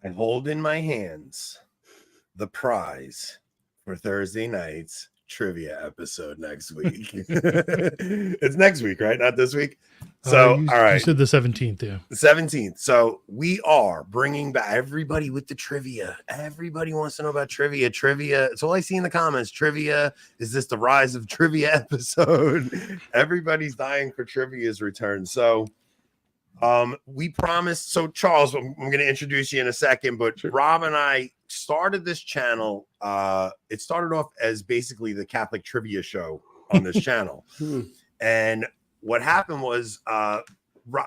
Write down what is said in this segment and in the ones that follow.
I hold in my hands the prize for Thursday night's trivia episode next week. It's next week, right? Not this week. So, all right. You said the 17th, yeah. The 17th. So we are bringing back everybody with the trivia. Everybody wants to know about trivia. Trivia. It's all I see in the comments. Trivia. Is this the rise of trivia episode? Everybody's dying for trivia's return. So we promised. So Charles, I'm going to introduce you in a second, but sure. Rob and I started this channel. It started off as basically the Catholic trivia show on this channel. And what happened was I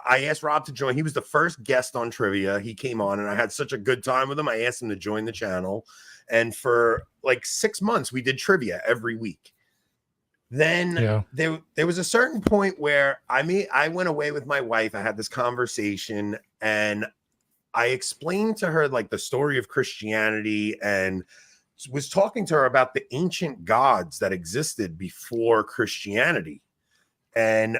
asked Rob to join. He was the first guest on trivia. He came on and I had such a good time with him. I asked him to join the channel. And for like 6 months, we did trivia every week. Then there was a certain point where I went away with my wife. I had this conversation and I explained to her like the story of Christianity and was talking to her about the ancient gods that existed before Christianity. And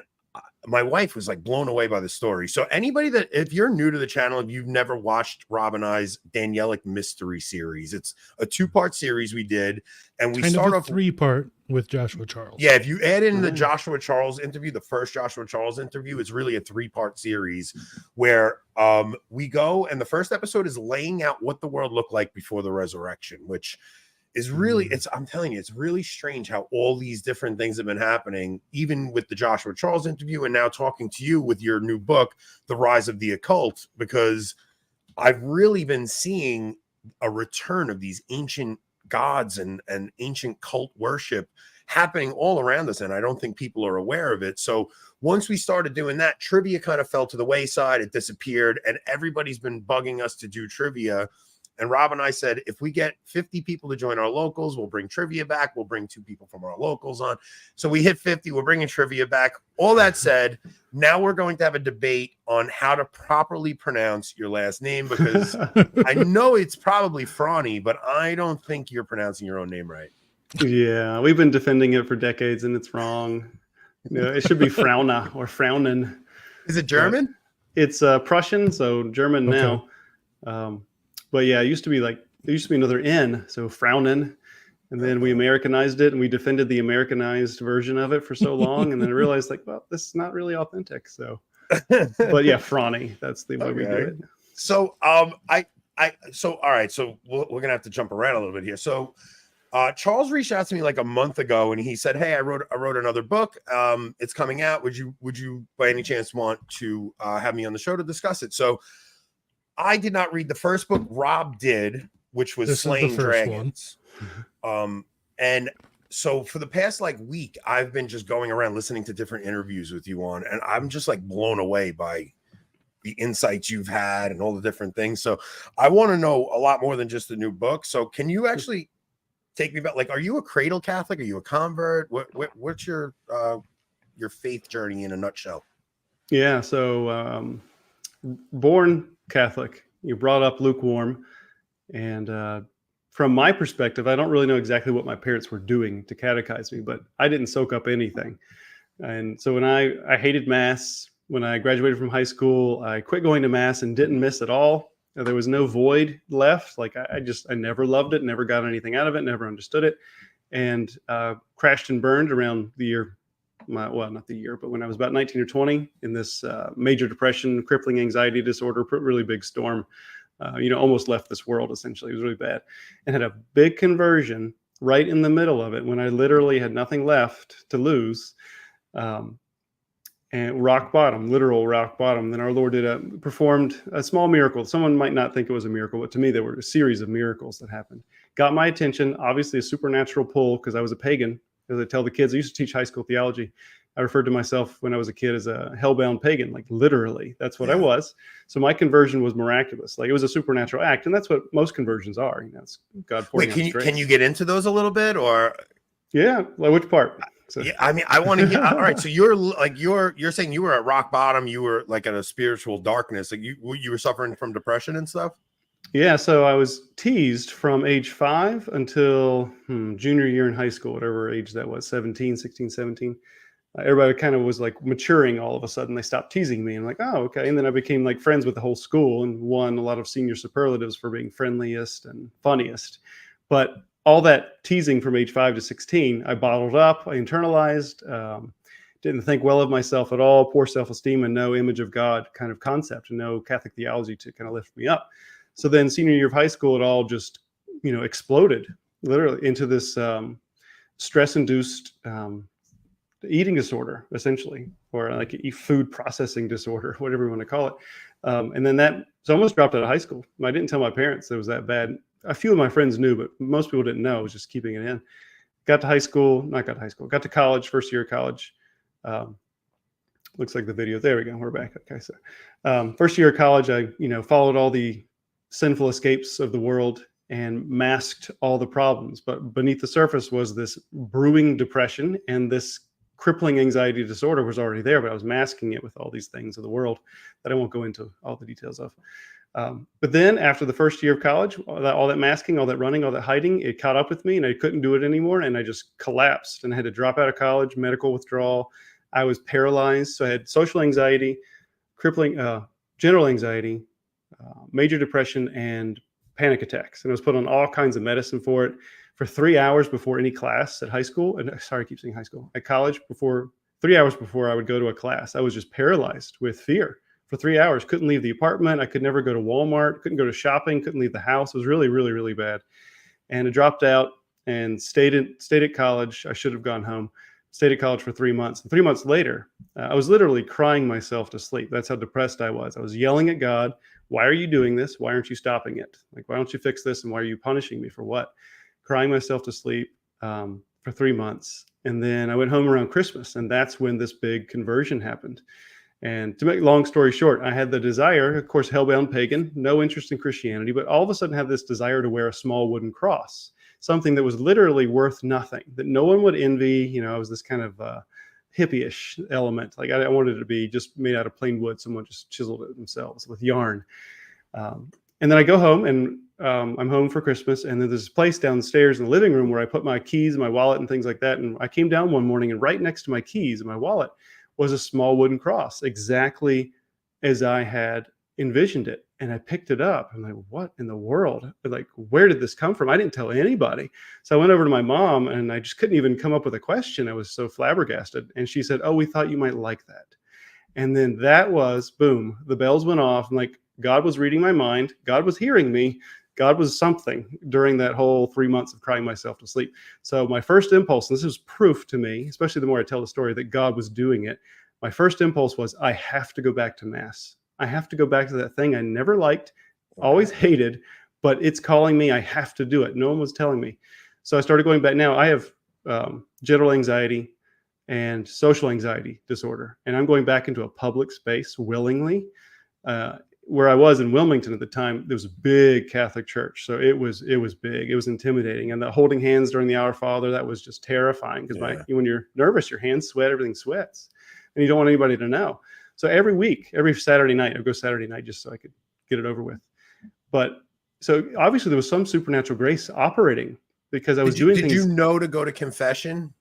my wife was like blown away by the story. So anybody that, if you're new to the channel, if you've never watched Rob and I's Danielic Mystery series, it's a 2-part series we did. And we start off 3-part with Joshua Charles. Yeah. If you add in the Joshua Charles interview, the first Joshua Charles interview, it's really a 3-part series where we go. And the first episode is laying out what the world looked like before the resurrection, which is really, I'm telling you, it's really strange how all these different things have been happening, even with the Joshua Charles interview and now talking to you with your new book, The Rise of the Occult, because I've really been seeing a return of these ancient gods and ancient cult worship happening all around us. And I don't think people are aware of it. So once we started doing that, trivia kind of fell to the wayside. It disappeared and everybody's been bugging us to do trivia. And Rob and I said, if we get 50 people to join our locals, we'll bring trivia back. We'll bring 2 people from our locals on. So we hit 50. We're bringing trivia back. All that said, now we're going to have a debate on how to properly pronounce your last name, because I know it's probably Fraune, but I don't think you're pronouncing your own name right. Yeah, we've been defending it for decades and it's wrong. You know, it should be Fraune or Fraunen. Is it German? It's Prussian, so German now. But yeah, it used to be like, there used to be another N, so Fraunen. And then we Americanized it and we defended the Americanized version of it for so long. And then I realized like, well, this is not really authentic. So, but yeah, Fraune, that's the way we do it. So, all right. So we're going to have to jump around a little bit here. So Charles reached out to me like a month ago and he said, hey, I wrote another book. It's coming out. Would you by any chance want to have me on the show to discuss it? So I did not read the first book. Rob did, which was Slaying Dragons. And so for the past like week, I've been just going around listening to different interviews with you on, and I'm just like blown away by the insights you've had and all the different things. So I want to know a lot more than just the new book. So can you actually take me back? Like, are you a cradle Catholic? Are you a convert? What's your faith journey in a nutshell? Yeah. So born Catholic, you brought up lukewarm, and from my perspective, I don't really know exactly what my parents were doing to catechize me, but I didn't soak up anything. And so when I hated Mass, when I graduated from high school, I quit going to Mass and didn't miss at all. There was no void left. Like I never loved it, never got anything out of it, never understood it, and crashed and burned around the year. Not the year, but when I was about 19 or 20 in this major depression, crippling anxiety disorder, really big storm, almost left this world, essentially. It was really bad, and had a big conversion right in the middle of it when I literally had nothing left to lose, and rock bottom, literal rock bottom. Then our Lord performed a small miracle. Someone might not think it was a miracle, but to me, there were a series of miracles that happened. Got my attention, obviously a supernatural pull because I was a pagan. As I tell the kids, I used to teach high school theology. I referred to myself when I was a kid as a hellbound pagan, like literally, that's what I was. So my conversion was miraculous. Like it was a supernatural act. And that's what most conversions are. It's God pouring out grace. Can you get into those a little bit or? Yeah. Like which part? So. Yeah, I mean, I want to hear. All right. So you're saying you were at rock bottom. You were like in a spiritual darkness. Like you were suffering from depression and stuff. Yeah, so I was teased from age 5 until junior year in high school, whatever age that was, 16, 17. everybody kind of was like maturing all of a sudden. They stopped teasing me and like, oh, okay. And then I became like friends with the whole school and won a lot of senior superlatives for being friendliest and funniest. But all that teasing from age 5 to 16, I bottled up, I internalized, didn't think well of myself at all, poor self-esteem and no image of God kind of concept and no Catholic theology to kind of lift me up. So then senior year of high school, it all just, exploded literally into this stress-induced eating disorder, essentially, or like food processing disorder, whatever you want to call it. And then so I almost dropped out of high school. I didn't tell my parents it was that bad. A few of my friends knew, but most people didn't know. I was just keeping it in. Got to college, first year of college. Looks like the video. There we go. We're back. Okay. So first year of college, I, followed all the sinful escapes of the world and masked all the problems. But beneath the surface was this brewing depression, and this crippling anxiety disorder was already there, but I was masking it with all these things of the world that I won't go into all the details of. But then after the first year of college, all that masking, all that running, all that hiding, it caught up with me and I couldn't do it anymore. And I just collapsed and I had to drop out of college, medical withdrawal. I was paralyzed. So I had social anxiety, crippling, general anxiety, major depression, and panic attacks. And I was put on all kinds of medicine for it for 3 hours before any class at high school. And sorry, I keep saying high school, at college, 3 hours before I would go to a class. I was just paralyzed with fear for 3 hours. Couldn't leave the apartment. I could never go to Walmart, couldn't go to shopping, couldn't leave the house. It was really, really, really bad. And I dropped out and stayed at college. I should have gone home. Stayed at college for 3 months. And 3 months later, I was literally crying myself to sleep. That's how depressed I was. I was yelling at God, why are you doing this? Why aren't you stopping it? Like, why don't you fix this? And why are you punishing me for what? Crying myself to sleep for 3 months. And then I went home around Christmas, and that's when this big conversion happened. And to make a long story short, I had the desire, of course, hellbound pagan, no interest in Christianity, but all of a sudden have this desire to wear a small wooden cross, something that was literally worth nothing, that no one would envy. I was this kind of hippie-ish element. Like I wanted it to be just made out of plain wood. Someone just chiseled it themselves with yarn. And then I go home, and I'm home for Christmas. And then there's this place downstairs in the living room where I put my keys, my wallet, and things like that. And I came down one morning, and right next to my keys and my wallet was a small wooden cross, exactly as I had envisioned it. And I picked it up. I'm like, what in the world? Like, where did this come from? I didn't tell anybody. So I went over to my mom, and I just couldn't even come up with a question. I was so flabbergasted. And she said, oh, we thought you might like that. And then that was, boom, the bells went off. And like, God was reading my mind. God was hearing me. God was something during that whole 3 months of crying myself to sleep. So my first impulse, and this is proof to me, especially the more I tell the story, that God was doing it. My first impulse was, I have to go back to Mass. I have to go back to that thing I never liked, always hated, but it's calling me. I have to do it. No one was telling me. So I started going back. Now I have general anxiety and social anxiety disorder, and I'm going back into a public space willingly. Where I was in Wilmington at the time, there was a big Catholic church. So it was big. It was intimidating. And the holding hands during the Our Father, that was just terrifying because when you're nervous, your hands sweat, everything sweats, and you don't want anybody to know. So every week, every Saturday night, I'd go Saturday night just so I could get it over with. But so obviously there was some supernatural grace operating because I was doing things. Did you know to go to confession?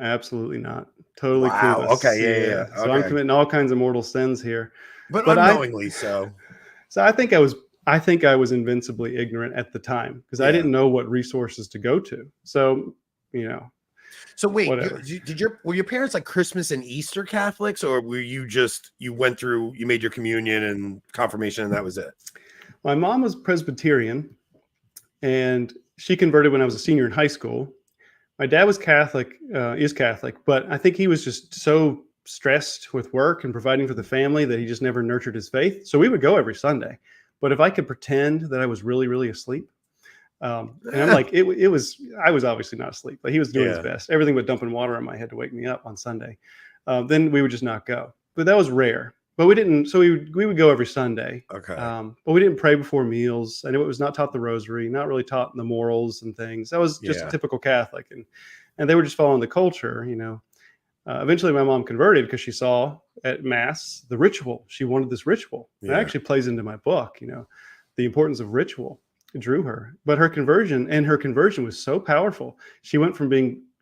Absolutely not. Totally wow. clueless. Okay. Yeah. So I'm committing all kinds of mortal sins here. But unknowingly so. So I think I was invincibly ignorant at the time because I didn't know what resources to go to. So, So wait, whatever. were your parents like Christmas and Easter Catholics, or were you you made your communion and confirmation and that was it? My mom was Presbyterian, and she converted when I was a senior in high school. My dad was Catholic, is Catholic, but I think he was just so stressed with work and providing for the family that he just never nurtured his faith. So we would go every Sunday, but if I could pretend that I was really, really asleep, and I'm like, I was obviously not asleep, but he was doing his best. Everything but dumping water on my head to wake me up on Sunday. Then we would just not go, but that was rare. But we didn't. So we would go every Sunday. Okay. But we didn't pray before meals. I knew it was not taught the rosary, not really taught the morals and things. That was just a typical Catholic, and they were just following the culture, Eventually, my mom converted because she saw at Mass the ritual. She wanted this ritual. It actually plays into my book, the importance of ritual. It drew her. But her conversion was so powerful. She went from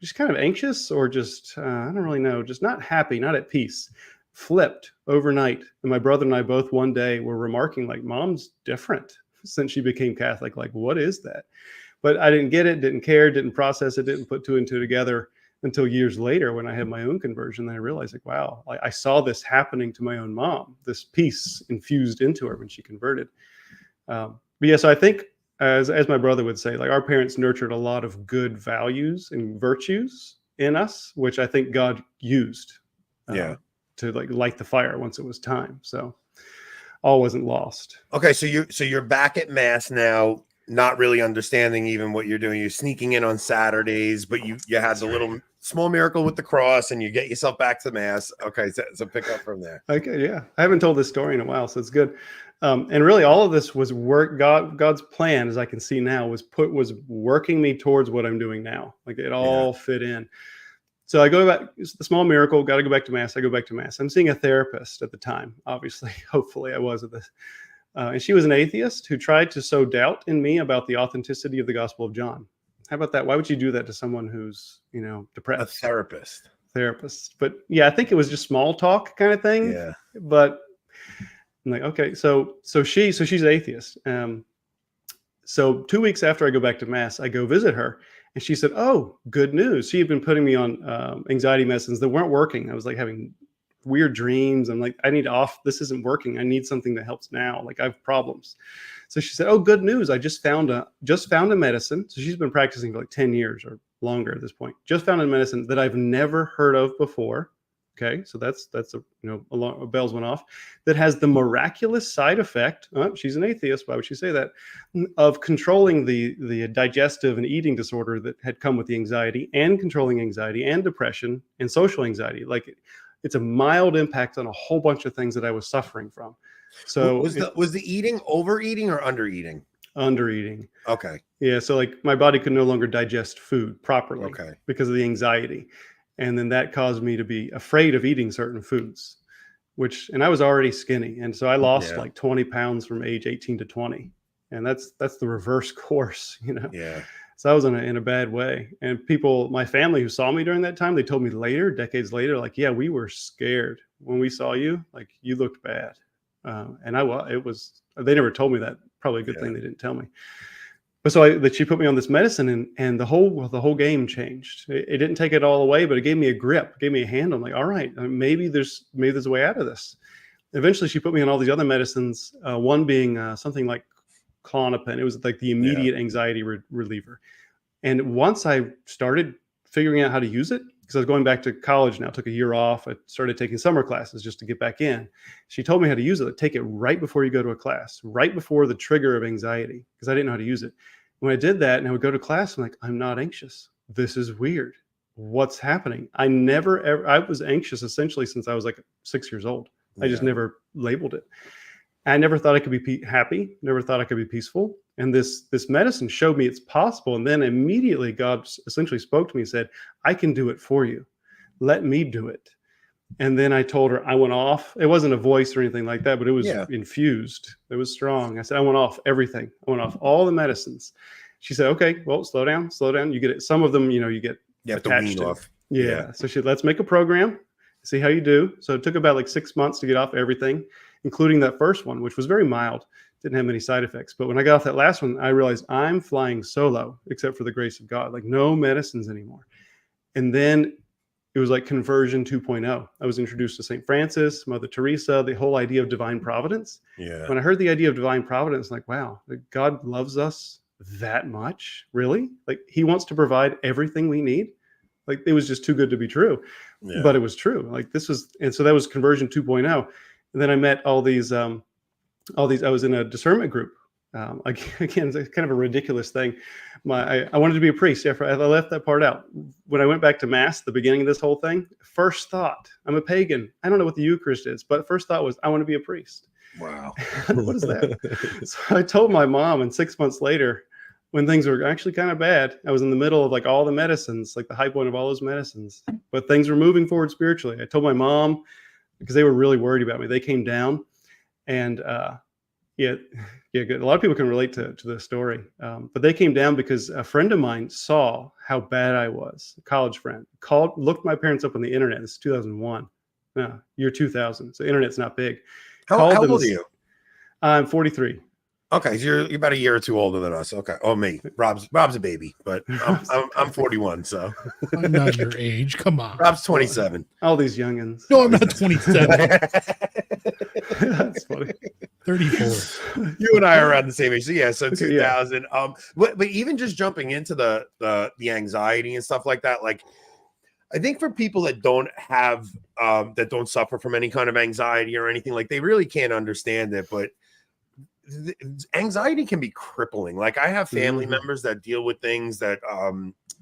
just kind of anxious, or just, I don't really know, just not happy, not at peace. Flipped overnight. And my brother and I both one day were remarking, like, Mom's different since she became Catholic. Like, what is that? But I didn't get it, didn't care, didn't process it, didn't put two and two together until years later when I had my own conversion. Then I realized, like, wow, I saw this happening to my own mom, this peace infused into her when she converted. But yeah, so I think, as my brother would say, like, our parents nurtured a lot of good values and virtues in us, which I think God used to like light the fire once it was time. So all wasn't lost. Okay, so you're back at Mass now, not really understanding even what you're doing. You're sneaking in on Saturdays, but you had the little small miracle with the cross, and you get yourself back to Mass. Okay, so pick up from there. Okay, yeah, I haven't told this story in a while, so it's good. And really, all of this was work. God's plan, as I can see now, was working me towards what I'm doing now. Like, it all fit in. So I go back. It's the small miracle. Got to go back to Mass. I go back to Mass. I'm seeing a therapist at the time. Obviously, hopefully, I was at this. And she was an atheist who tried to sow doubt in me about the authenticity of the Gospel of John. How about that? Why would you do that to someone who's, depressed? A therapist. But yeah, I think it was just small talk kind of thing. Yeah. But I'm like, okay, so she's an atheist. So 2 weeks after I go back to Mass, I go visit her, and she said, "Oh, good news." She had been putting me on anxiety medicines that weren't working. I was like having weird dreams. I'm like, this isn't working. I need something that helps now. Like, I have problems. So she said, "Oh, good news. I just found a medicine." So she's been practicing for like 10 years or longer at this point. Just found a medicine that I've never heard of before. Okay. So that's bells went off. That has the miraculous side effect. Oh, she's an atheist. Why would she say that? Of controlling the digestive and eating disorder that had come with the anxiety, and controlling anxiety and depression and social anxiety. Like, it's a mild impact on a whole bunch of things that I was suffering from. So was the eating overeating or undereating? Undereating. Okay. Yeah. So like, my body could no longer digest food properly because of the anxiety. And then that caused me to be afraid of eating certain foods, and I was already skinny. And so I lost like 20 pounds from age 18 to 20. And that's the reverse course, Yeah. So I was in a bad way. And people, my family who saw me during that time, they told me later, decades later, like, yeah, we were scared when we saw you. Like, you looked bad. And they never told me that. Probably a good thing they didn't tell me. But so she put me on this medicine, and the whole game changed. It didn't take it all away, but it gave me a grip, gave me a handle. I'm like, all right, maybe there's a way out of this. Eventually, she put me on all these other medicines. One being something like Klonopin. It was like the immediate anxiety reliever. And once I started figuring out how to use it, because I was going back to college now, took a year off. I started taking summer classes just to get back in. She told me how to use it. Take it right before you go to a class, right before the trigger of anxiety, because I didn't know how to use it. When I did that and I would go to class, I'm like, I'm not anxious. This is weird. What's happening? I was anxious essentially since I was like 6 years old. I just never labeled it. I never thought I could be happy. Never thought I could be peaceful. And this medicine showed me it's possible. And then immediately God essentially spoke to me and said, I can do it for you. Let me do it. And then I told her I went off. It wasn't a voice or anything like that, but it was infused. It was strong. I said, I went off everything. I went off all the medicines. She said, okay, well, slow down. You get it. Some of them, you get attached to. Off. Yeah. So she said, let's make a program, see how you do. So it took about like 6 months to get off everything, including that first one, which was very mild. Didn't have many side effects. But when I got off that last one, I realized I'm flying solo, except for the grace of God, like no medicines anymore. And then it was like conversion 2.0. I was introduced to St. Francis, Mother Teresa, the whole idea of divine providence. Yeah. When I heard the idea of divine providence, like, wow, God loves us that much? Really? Like, he wants to provide everything we need? Like, it was just too good to be true. Yeah. But it was true. Like, and so that was conversion 2.0. And then I met all these, I was in a discernment group. Again, it's kind of a ridiculous thing. I wanted to be a priest. Yeah, I left that part out. When I went back to Mass, the beginning of this whole thing, first thought, I'm a pagan. I don't know what the Eucharist is, but first thought was, I want to be a priest. Wow. What is that? So I told my mom, and 6 months later, when things were actually kind of bad, I was in the middle of like all the medicines, like the high point of all those medicines, but things were moving forward spiritually. I told my mom, because they were really worried about me. They came down, and Yeah, yeah, good. A lot of people can relate to the story, but they came down because a friend of mine saw how bad I was. A college friend looked my parents up on the internet. This is 2001, no, year 2000. So internet's not big. How Called them. old are you? I'm 43. Okay, so you're about a year or two older than us. Okay. Oh, me. Rob's a baby, but I'm 41, so I'm not your age. Come on. Rob's 27. All these youngins. No, I'm not 27. That's funny. 34. You and I are around the same age. So yeah, so Okay, 2000. But even just jumping into the anxiety and stuff like that, like I think for people that don't have that don't suffer from any kind of anxiety or anything, like they really can't understand it, but anxiety can be crippling. Like I have family members that deal with things that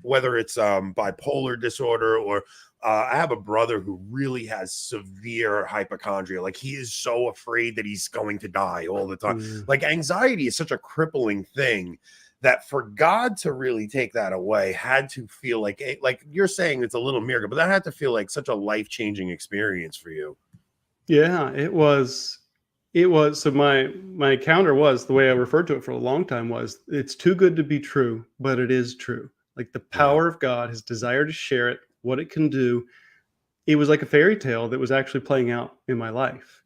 whether it's bipolar disorder or I have a brother who really has severe hypochondria. Like he is so afraid that he's going to die all the time. Like anxiety is such a crippling thing that for God to really take that away had to feel like you're saying it's a little miracle, but that had to feel like such a life-changing experience for you. Yeah, it was. So my counter was, the way I referred to it for a long time was, it's too good to be true, but it is true. Like the power of God, his desire to share it, what it can do. It was like a fairy tale that was actually playing out in my life.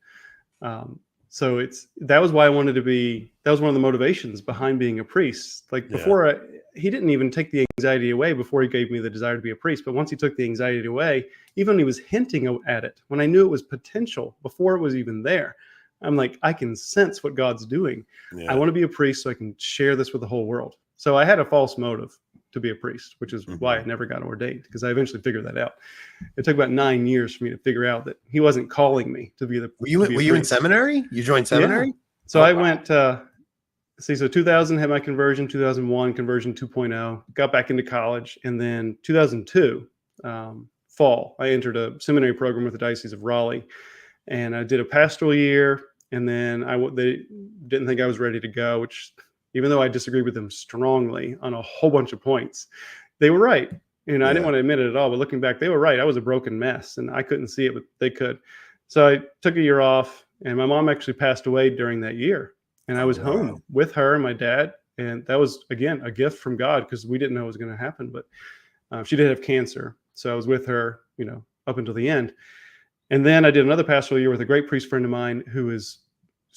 So that was why I wanted to be, that was one of the motivations behind being a priest. Like before, he didn't even take the anxiety away before he gave me the desire to be a priest. But once he took the anxiety away, even when he was hinting at it, when I knew it was potential before it was even there, I'm like, I can sense what God's doing. Yeah. I want to be a priest so I can share this with the whole world. So I had a false motive to be a priest, which is why I never got ordained, because I eventually figured that out. It took about 9 years for me to figure out that he wasn't calling me to be the. Were you in seminary? You joined seminary? Yeah. So I went. So 2000 had my conversion. 2001 conversion 2.0. Got back into college, and then 2002 fall I entered a seminary program with the Diocese of Raleigh, and I did a pastoral year. And then they didn't think I was ready to go, which, even though I disagreed with them strongly on a whole bunch of points, they were right. I didn't want to admit it at all, but looking back, they were right. I was a broken mess and I couldn't see it, but they could. So I took a year off, and my mom actually passed away during that year. And I was home with her and my dad. And that was, again, a gift from God, because we didn't know it was going to happen. But she did have cancer. So I was with her, up until the end. And then I did another pastoral year with a great priest friend of mine who is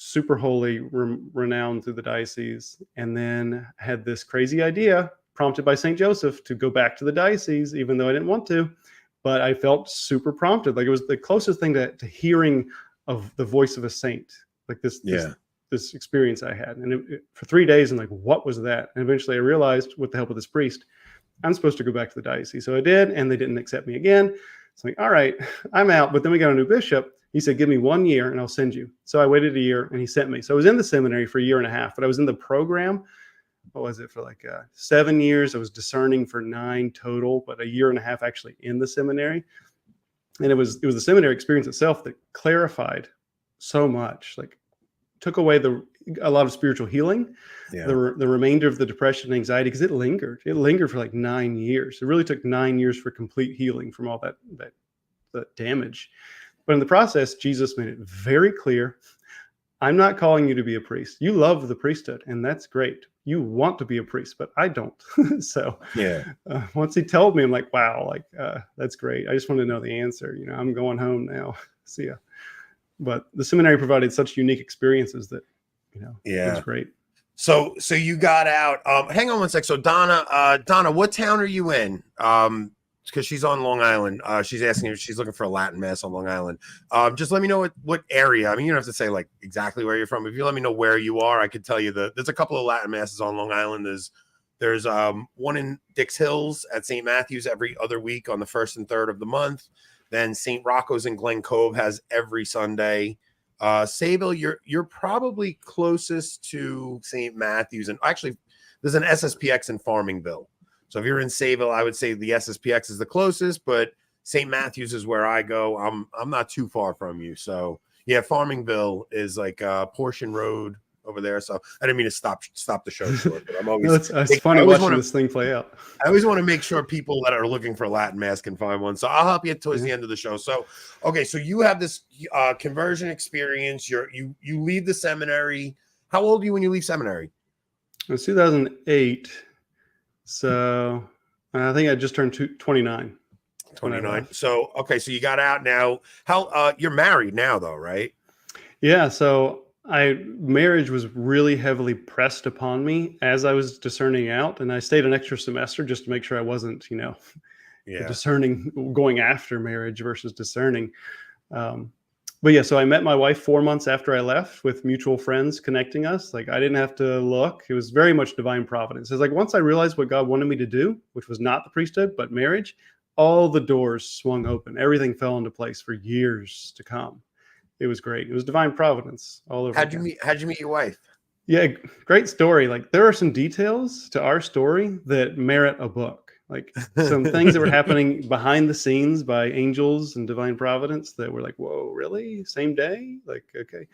super holy, renowned through the diocese, and then had this crazy idea, prompted by St. Joseph, to go back to the diocese, even though I didn't want to. But I felt super prompted. Like it was the closest thing to hearing of the voice of a saint, like this experience I had. And for 3 days, I'm like, what was that? And eventually I realized, with the help of this priest, I'm supposed to go back to the diocese. So I did, and they didn't accept me again. So I'm like, all right, I'm out. But then we got a new bishop. He said, give me 1 year and I'll send you. So I waited a year and he sent me. So I was in the seminary for a year and a half, but I was in the program. What was it, for like 7 years? I was discerning for 9 total, but a year and a half actually in the seminary. And it was the seminary experience itself that clarified so much, like took away a lot of spiritual healing, the remainder of the depression and anxiety, because it lingered for like 9 years. It really took 9 years for complete healing from all that damage. But in the process, Jesus made it very clear, I'm not calling you to be a priest. You love the priesthood, and that's great. You want to be a priest, but I don't. So once he told me, I'm like, wow, that's great. I just want to know the answer. I'm going home now. See ya. But the seminary provided such unique experiences that, it was great. So you got out. Hang on one sec. So Donna, what town are you in? Because she's on Long Island. She's asking if she's looking for a Latin mass on Long Island. Just let me know what area. I mean, you don't have to say like exactly where you're from. If you let me know where you are, I could tell you there's a couple of Latin masses on Long Island. There's one in Dix Hills at St. Matthew's every other week on the 1st and 3rd of the month. Then St. Rocco's in Glen Cove has every Sunday. Sayville, you're probably closest to St. Matthew's, and actually there's an SSPX in Farmingville. So if you're in Sayville, I would say the SSPX is the closest, but St. Matthew's is where I go. I'm not too far from you. So yeah, Farmingville is like Portion Road over there. So I didn't mean to stop the show short, but I'm always it's funny watching this thing play out. I always want to make sure people that are looking for Latin mass can find one. So I'll help you towards the end of the show. So okay, so you have this conversion experience. You leave the seminary. How old are you when you leave seminary? It was 2008. So I think I just turned 29. 29. So, okay. So you got out now. How, you're married now though, right? Yeah. So marriage was really heavily pressed upon me as I was discerning out. And I stayed an extra semester just to make sure I wasn't, discerning, going after marriage versus discerning. But yeah, so I met my wife 4 months after I left with mutual friends connecting us. Like I didn't have to look. It was very much divine providence. It's like once I realized what God wanted me to do, which was not the priesthood, but marriage, all the doors swung open. Everything fell into place for years to come. It was great. It was divine providence all over. How'd you meet your wife? Yeah, great story. Like there are some details to our story that merit a book. Like some things that were happening behind the scenes by angels and divine providence that were like, whoa, really? Same day? Like, okay,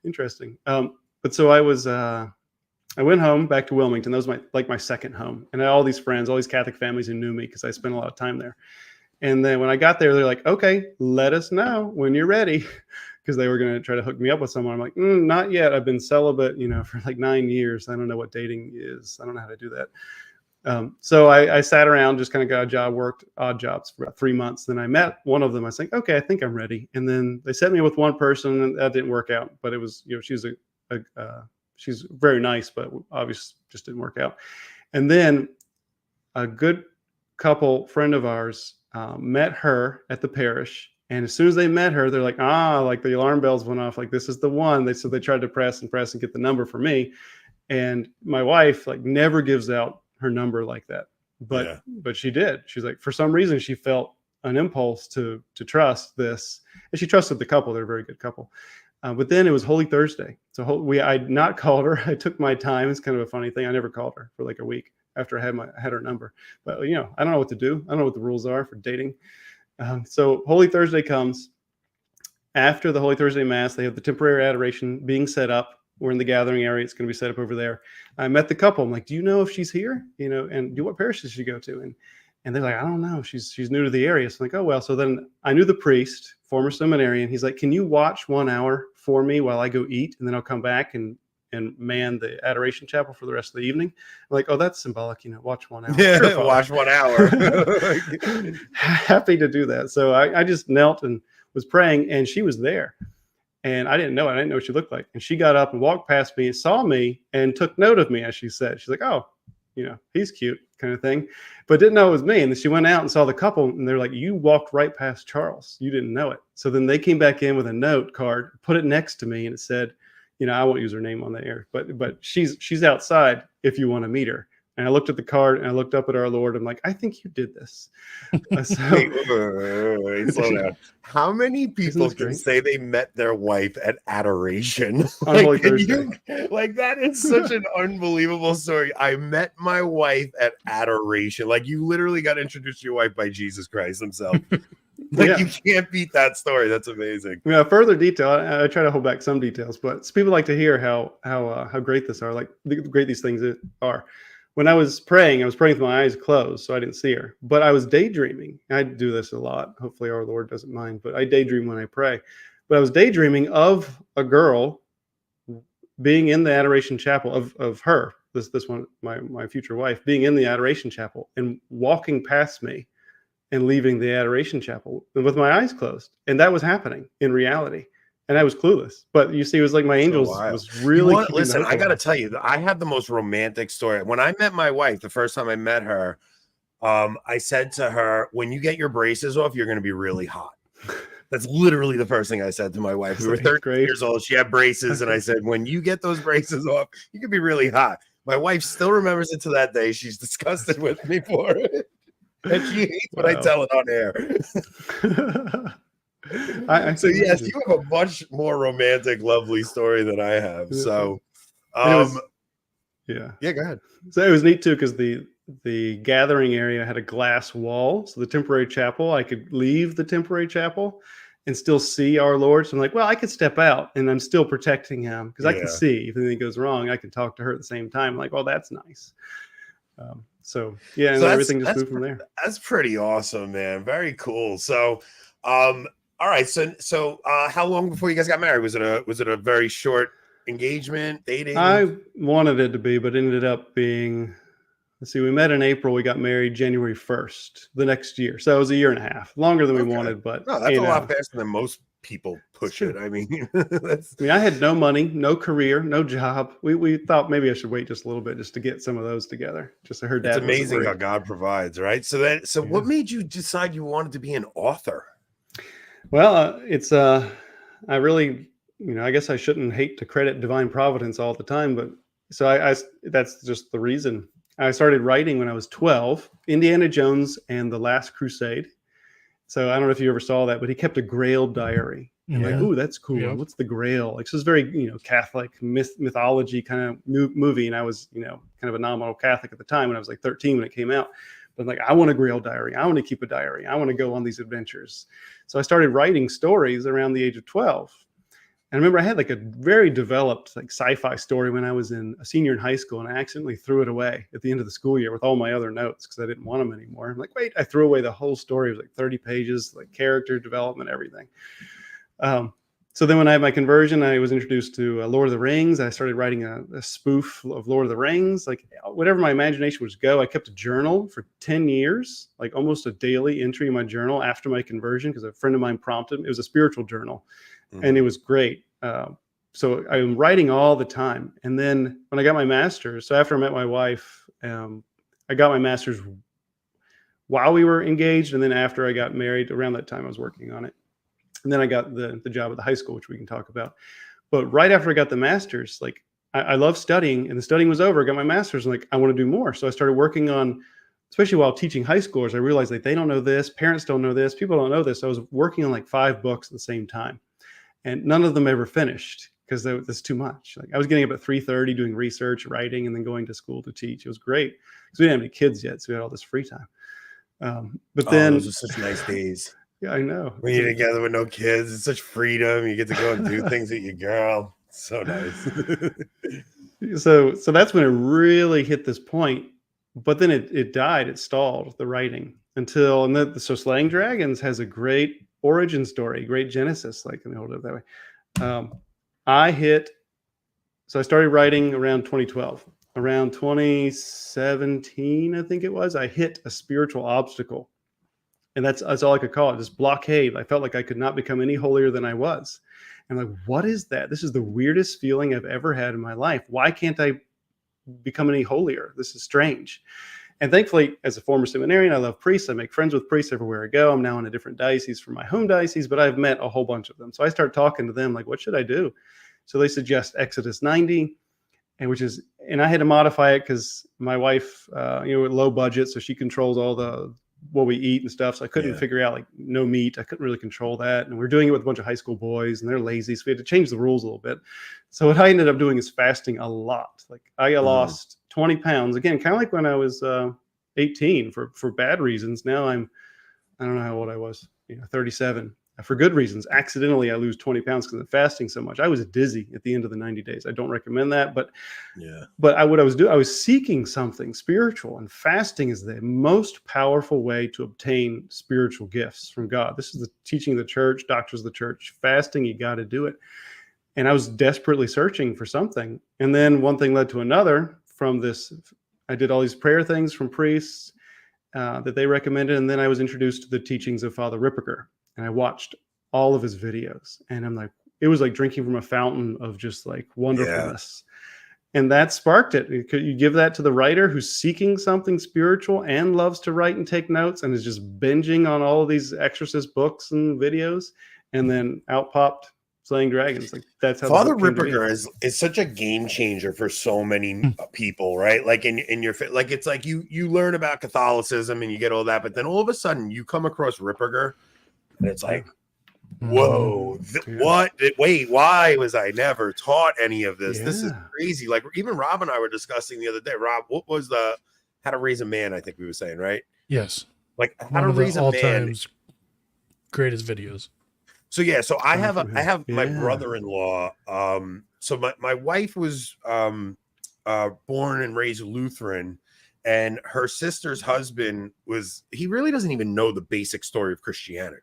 interesting. But so I went home back to Wilmington. That was my second home. And I had all these friends, all these Catholic families who knew me because I spent a lot of time there. And then when I got there, they're like, okay, let us know when you're ready. Because they were going to try to hook me up with someone. I'm like, not yet. I've been celibate, for like 9 years. I don't know what dating is. I don't know how to do that. So I sat around, just kind of got a job, worked odd jobs for about 3 months. Then I met one of them. I was like, okay, I think I'm ready. And then they sent me with one person, and that didn't work out. But it was, she's very nice, but obviously just didn't work out. And then a good couple friend of ours met her at the parish. And as soon as they met her, they're like, like the alarm bells went off. Like, this is the one. So they tried to press and get the number for me. And my wife never gives out her number like that. But she did. She's like, for some reason, she felt an impulse to trust this. And she trusted the couple. They're a very good couple. But then it was Holy Thursday. So I'd not called her. I took my time. It's kind of a funny thing. I never called her for like a week after I had her number. But, I don't know what to do. I don't know what the rules are for dating. So Holy Thursday comes. After the Holy Thursday Mass, they have the temporary adoration being set up. We're in the gathering area. It's going to be set up over there. I met the couple. I'm like, do you know if she's here? And what parish does she go to? And they're like, I don't know. She's new to the area. So I'm like, oh, well. So then I knew the priest, former seminarian. He's like, can you watch 1 hour for me while I go eat? And then I'll come back and man the adoration chapel for the rest of the evening. I'm like, oh, that's symbolic. Watch 1 hour. Yeah, sure, watch 1 hour. Happy to do that. So I just knelt and was praying, and she was there. And I didn't know it. I didn't know what she looked like. And she got up and walked past me and saw me and took note of me, as she said. She's like, oh, he's cute, kind of thing. But didn't know it was me. And then she went out and saw the couple, and they're like, you walked right past Charles. You didn't know it. So then they came back in with a note card, put it next to me, and it said, I won't use her name on the air, but she's outside if you want to meet her. And I looked at the card and I looked up at our Lord. I'm like, I think you did this. Wait, slow down. How many people can say they met their wife at adoration? On Holy Thursday. That is such an unbelievable story. I met my wife at adoration. You literally got introduced to your wife by Jesus Christ himself. You can't beat that story. That's amazing. Yeah, further detail. I try to hold back some details, but people like to hear how great this are, great these things are. When I was praying with my eyes closed, so I didn't see her. But I was daydreaming. I do this a lot. Hopefully our Lord doesn't mind, but I daydream when I pray. But I was daydreaming of a girl being in the adoration chapel of her, this one, my future wife, being in the adoration chapel and walking past me and leaving the adoration chapel with my eyes closed. And that was happening in reality. And I was clueless. But you see, it was like my angels was really... Listen, I got to tell you, I have the most romantic story. When I met my wife, the first time I met her, I said to her, when you get your braces off, you're going to be really hot. That's literally the first thing I said to my wife. We were 13 years old. She had braces. And I said, when you get those braces off, you could be really hot. My wife still remembers it to that day. She's disgusted with me for it. And she hates when I tell it on air. So yes, you have a much more romantic, lovely story than I have. So, go ahead. So it was neat too because the gathering area had a glass wall, so the temporary chapel. I could leave the temporary chapel and still see our Lord. So I'm like, well, I could step out and I'm still protecting him because I can see if anything goes wrong. I can talk to her at the same time. I'm like, oh, that's nice. So everything just moved from there. That's pretty awesome, man. Very cool. So, all right. So how long before you guys got married? Was it a very short engagement, dating? I wanted it to be, but ended up being, let's see, we met in April. We got married January 1st, the next year. So it was a year and a half, longer than we wanted, but no, that's a lot faster than most people push it. I mean, I had no money, no career, no job. We thought maybe I should wait just a little bit just to get some of those together. Just so her dad. It's amazing how God provides, right? So what made you decide you wanted to be an author? Well, I really, I guess I shouldn't hate to credit divine providence all the time, but so I that's just the reason. I started writing when I was 12, Indiana Jones and the Last Crusade. So I don't know if you ever saw that, but he kept a Grail diary. And like, ooh, that's cool. Yeah. What's the Grail? Like, so it's very, Catholic mythology kind of movie. And I was, kind of a nominal Catholic at the time when I was like 13 when it came out. But I'm like, I want a Grail diary. I want to keep a diary. I want to go on these adventures. So I started writing stories around the age of 12. And I remember I had like a very developed like sci-fi story when I was a senior in high school, and I accidentally threw it away at the end of the school year with all my other notes because I didn't want them anymore. I'm like, wait, I threw away the whole story. It was like 30 pages, like character development, everything. So then when I had my conversion, I was introduced to Lord of the Rings. I started writing a spoof of Lord of the Rings. Like whatever my imagination would go, I kept a journal for 10 years, like almost a daily entry in my journal after my conversion because a friend of mine prompted me. It was a spiritual journal. And it was great. So I'm writing all the time. And then when I got my master's, so after I met my wife, I got my master's while we were engaged. And then after I got married, around that time, I was working on it. And then I got the job at the high school, which we can talk about. But right after I got the master's, like I love studying, and the studying was over. I got my master's, and like I want to do more. So I started working on, especially while teaching high schoolers, I realized like they don't know this, parents don't know this, people don't know this. So I was working on like 5 books at the same time. And none of them ever finished because that's too much. Like I was getting up at 3:30 doing research, writing, and then going to school to teach. It was great because we didn't have any kids yet, so we had all this free time. But then those are such nice days. Yeah, I know. When you're together with no kids, it's such freedom. You get to go and do things with your girl. So nice. So that's when it really hit this point. But then it died. It stalled the writing until so Slaying Dragons has a great origin story, great genesis, like, let me hold it that way. So I started writing around 2012. Around 2017, I think it was, I hit a spiritual obstacle. And that's all I could call it, this blockade. I felt like I could not become any holier than I was. And I'm like, what is that? This is the weirdest feeling I've ever had in my life. Why can't I become any holier? This is strange. And thankfully, as a former seminarian, I love priests. I make friends with priests everywhere I go. I'm now in a different diocese from my home diocese, but I've met a whole bunch of them. So I start talking to them like, what should I do? So they suggest Exodus 90, and I had to modify it because my wife, low budget, so she controls all what we eat and stuff. So I couldn't figure out like no meat. I couldn't really control that. And we're doing it with a bunch of high school boys and they're lazy. So we had to change the rules a little bit. So what I ended up doing is fasting a lot. Like I lost 20 pounds again, kind of like when I was 18 for bad reasons. Now I don't know how old I was, 37. For good reasons. Accidentally, I lose 20 pounds because I'm fasting so much. I was dizzy at the end of the 90 days. I don't recommend that, but what I was doing, I was seeking something spiritual, and fasting is the most powerful way to obtain spiritual gifts from God. This is the teaching of the church, doctrines of the church. Fasting, you got to do it. And I was desperately searching for something. And then one thing led to another from this. I did all these prayer things from priests that they recommended. And then I was introduced to the teachings of Father Ripperger. And I watched all of his videos, and I'm like, it was like drinking from a fountain of just like wonderfulness. And that sparked it. You give that to the writer who's seeking something spiritual and loves to write and take notes and is just binging on all of these exorcist books and videos. And then out popped Slaying Dragons. Like that's how Father Ripperger is such a game changer for so many people, right? Like in your like, it's like you learn about Catholicism and you get all that, but then all of a sudden you come across Ripperger. And it's like, whoa, what? Wait, why was I never taught any of this? This is crazy. Like even Rob and I were discussing the other day. Rob, what was How to Raise a Man? I think we were saying, right? Yes. Like How to Raise a Man. Greatest videos. So so I have my brother-in-law. So my wife was born and raised Lutheran. And her sister's husband he really doesn't even know the basic story of Christianity.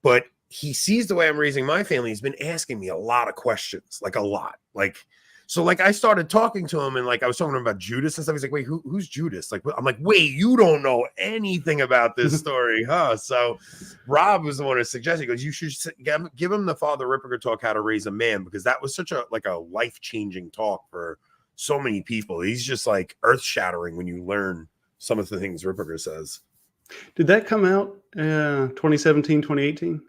But he sees the way I'm raising my family. He's been asking me a lot of questions, like a lot. So I started talking to him, and like I was talking to him about Judas and stuff. He's like, wait, who's Judas? Like, I'm like, wait, you don't know anything about this story, huh? So Rob was the one who suggested, he goes, you should give him the Father Ripperger talk, How to Raise a Man, because that was such a life-changing talk for so many people. He's just like earth-shattering when you learn some of the things Ripperger says. Did that come out 2017, 2018?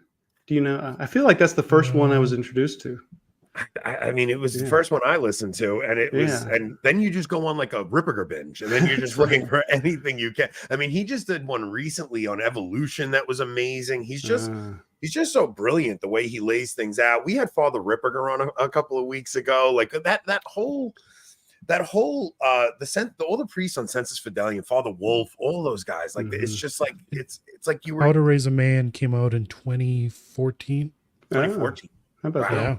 Do you know? I feel like that's the first one I was introduced to. I mean, it was the first one I listened to, and it was, and then you just go on like a Ripperger binge, and then you're just looking for anything you can. I mean, he just did one recently on evolution that was amazing. He's just so brilliant the way he lays things out. We had Father Ripperger on a couple of weeks ago, like that whole all the priests on Sensus Fidelium, Father Wolf, all those guys, like it's just like it's like you were. How to Raise a Man came out in 2014. 2014. How about that? Yeah.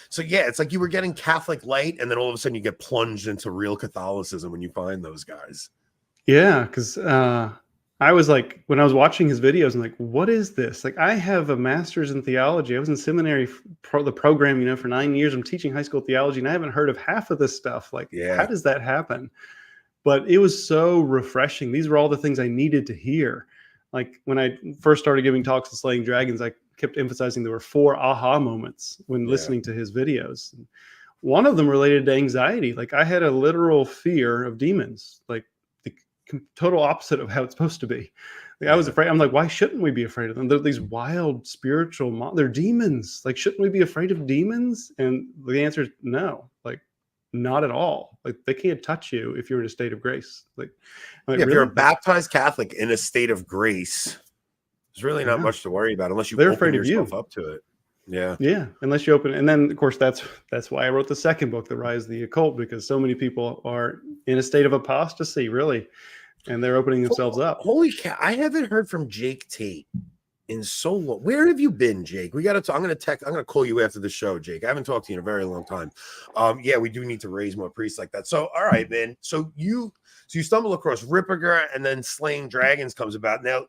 So yeah, it's like you were getting Catholic light, and then all of a sudden you get plunged into real Catholicism when you find those guys. Yeah, because I was like, when I was watching his videos, I'm like, what is this? Like, I have a master's in theology. I was in seminary, the program, for 9 years. I'm teaching high school theology, and I haven't heard of half of this stuff. Like, how does that happen? But it was so refreshing. These were all the things I needed to hear. Like, when I first started giving talks on slaying dragons, I kept emphasizing there were 4 aha moments when listening to his videos. One of them related to anxiety. Like, I had a literal fear of demons, like the total opposite of how it's supposed to be. Like, I was afraid. I'm like, why shouldn't we be afraid of them? They're these wild spiritual, they're demons. Like, shouldn't we be afraid of demons? And the answer is no, like, not at all. Like, they can't touch you if you're in a state of grace. Like if really? you're a baptized Catholic in a state of grace, there's really not much to worry about unless you They're open afraid of yourself you. up to it. Yeah. Yeah. Unless you open. And then, of course, that's why I wrote the second book, The Rise of the Occult, because so many people are in a state of apostasy, really. And they're opening themselves up. Holy cow. I haven't heard from Jake Tate in so long. Where have you been, Jake? We got to talk. I'm going to call you after the show, Jake. I haven't talked to you in a very long time. Yeah, we do need to raise more priests like that. So, all right, man. So you stumble across Ripperger, and then Slaying Dragons comes about. Now,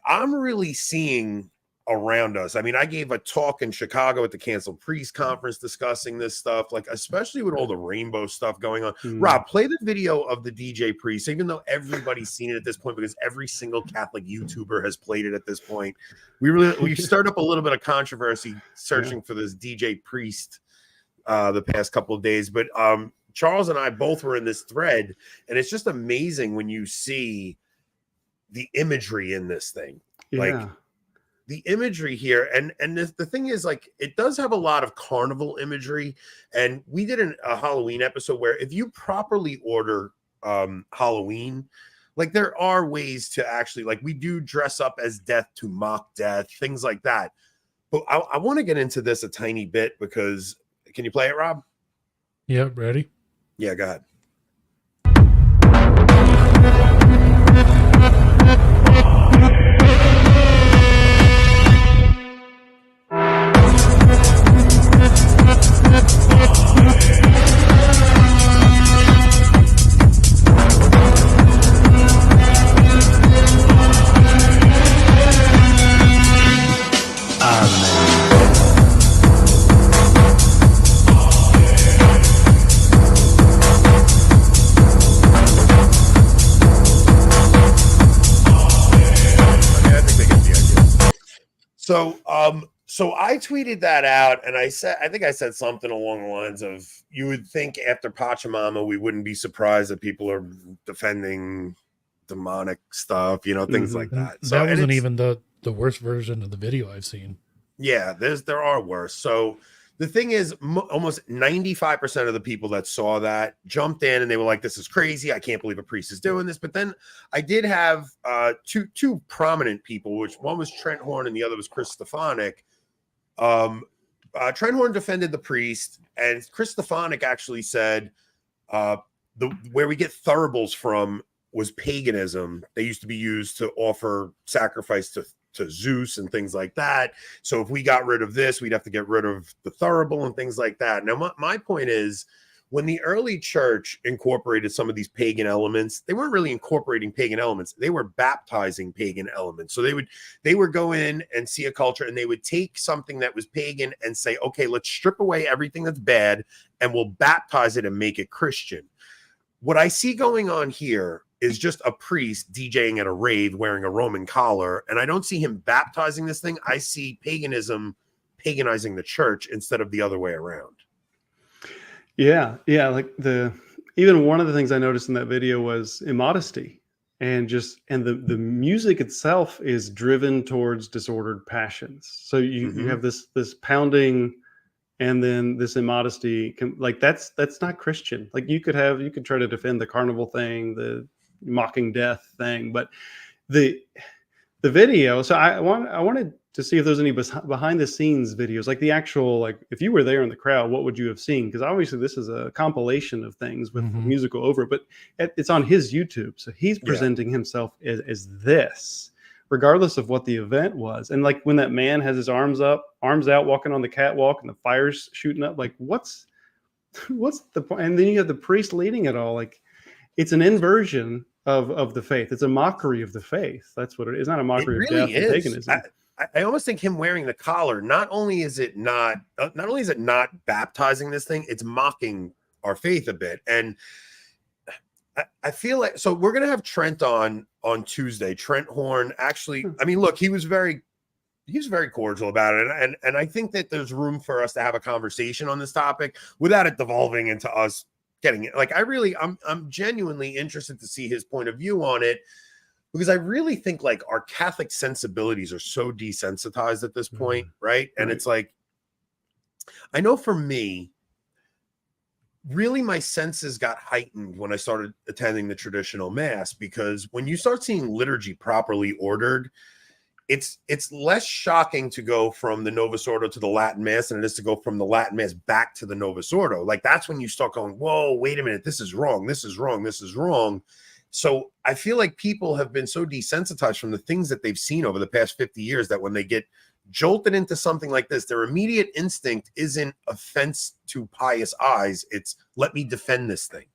I'm really seeing around us. I mean, I gave a talk in Chicago at the Canceled Priest Conference discussing this stuff, like especially with all the rainbow stuff going on. Rob, play the video of the DJ priest, even though everybody's seen it at this point, because every single Catholic YouTuber has played it at this point. We stirred up a little bit of controversy searching for this DJ priest the past couple of days, but Charles and I both were in this thread, and it's just amazing when you see the imagery in this thing. Like the imagery here, and the thing is, like, it does have a lot of carnival imagery, and we did a Halloween episode where if you properly order Halloween, like, there are ways to actually, like, we do dress up as death to mock death, things like that. But I want to get into this a tiny bit, because can you play it, Rob? Yeah, ready? Yeah, go ahead. So I tweeted that out, and I think I said something along the lines of, you would think after Pachamama, we wouldn't be surprised that people are defending demonic stuff, things like that. So that wasn't even the worst version of the video I've seen. Yeah, there are worse. So the thing is, almost 95% of the people that saw that jumped in and they were like, this is crazy. I can't believe a priest is doing this. But then I did have two prominent people, which one was Trent Horn and the other was Chris Stefanik. Trent Horn defended the priest, and Chris Stefanik actually said where we get thuribles from was paganism. They used to be used to offer sacrifice to Zeus and things like that. So if we got rid of this, we'd have to get rid of the thurible and things like that. Now, my point is, when the early church incorporated some of these pagan elements, they weren't really incorporating pagan elements. They were baptizing pagan elements. So they would go in and see a culture, and they would take something that was pagan and say, okay, let's strip away everything that's bad and we'll baptize it and make it Christian. What I see going on here is just a priest DJing at a rave wearing a Roman collar. And I don't see him baptizing this thing. I see paganism paganizing the church instead of the other way around. Yeah. Like even one of the things I noticed in that video was immodesty, and the music itself is driven towards disordered passions. So you have this pounding, and then this immodesty, like that's not Christian. Like you could try to defend the carnival thing, the mocking death thing, but the video. So I wanted to see if there's any behind the scenes videos, like the actual, like if you were there in the crowd, what would you have seen? Because obviously this is a compilation of things with musical over, but it's on his YouTube. So he's presenting himself as this, regardless of what the event was. And like when that man has his arms out, walking on the catwalk, and the fire's shooting up, like what's the point? And then you have the priest leading it all. Like it's an inversion of the faith. It's a mockery of the faith. That's what it is. It's not a mockery of death and paganism. I almost think him wearing the collar, not only is it not baptizing this thing, it's mocking our faith a bit. And I feel like, so we're going to have Trent on Tuesday. Trent Horn, actually, I mean, look, he was very cordial about it. And I think that there's room for us to have a conversation on this topic without it devolving into us getting it. Like, I'm genuinely interested to see his point of view on it, because I really think like our Catholic sensibilities are so desensitized at this point, right? And it's like, I know for me, really my senses got heightened when I started attending the traditional mass, because when you start seeing liturgy properly ordered, it's less shocking to go from the Novus Ordo to the Latin Mass than it is to go from the Latin Mass back to the Novus Ordo. Like that's when you start going, whoa, wait a minute, this is wrong, this is wrong, this is wrong. So I feel like people have been so desensitized from the things that they've seen over the past 50 years that when they get jolted into something like this, their immediate instinct isn't offense to pious eyes. It's let me defend this thing.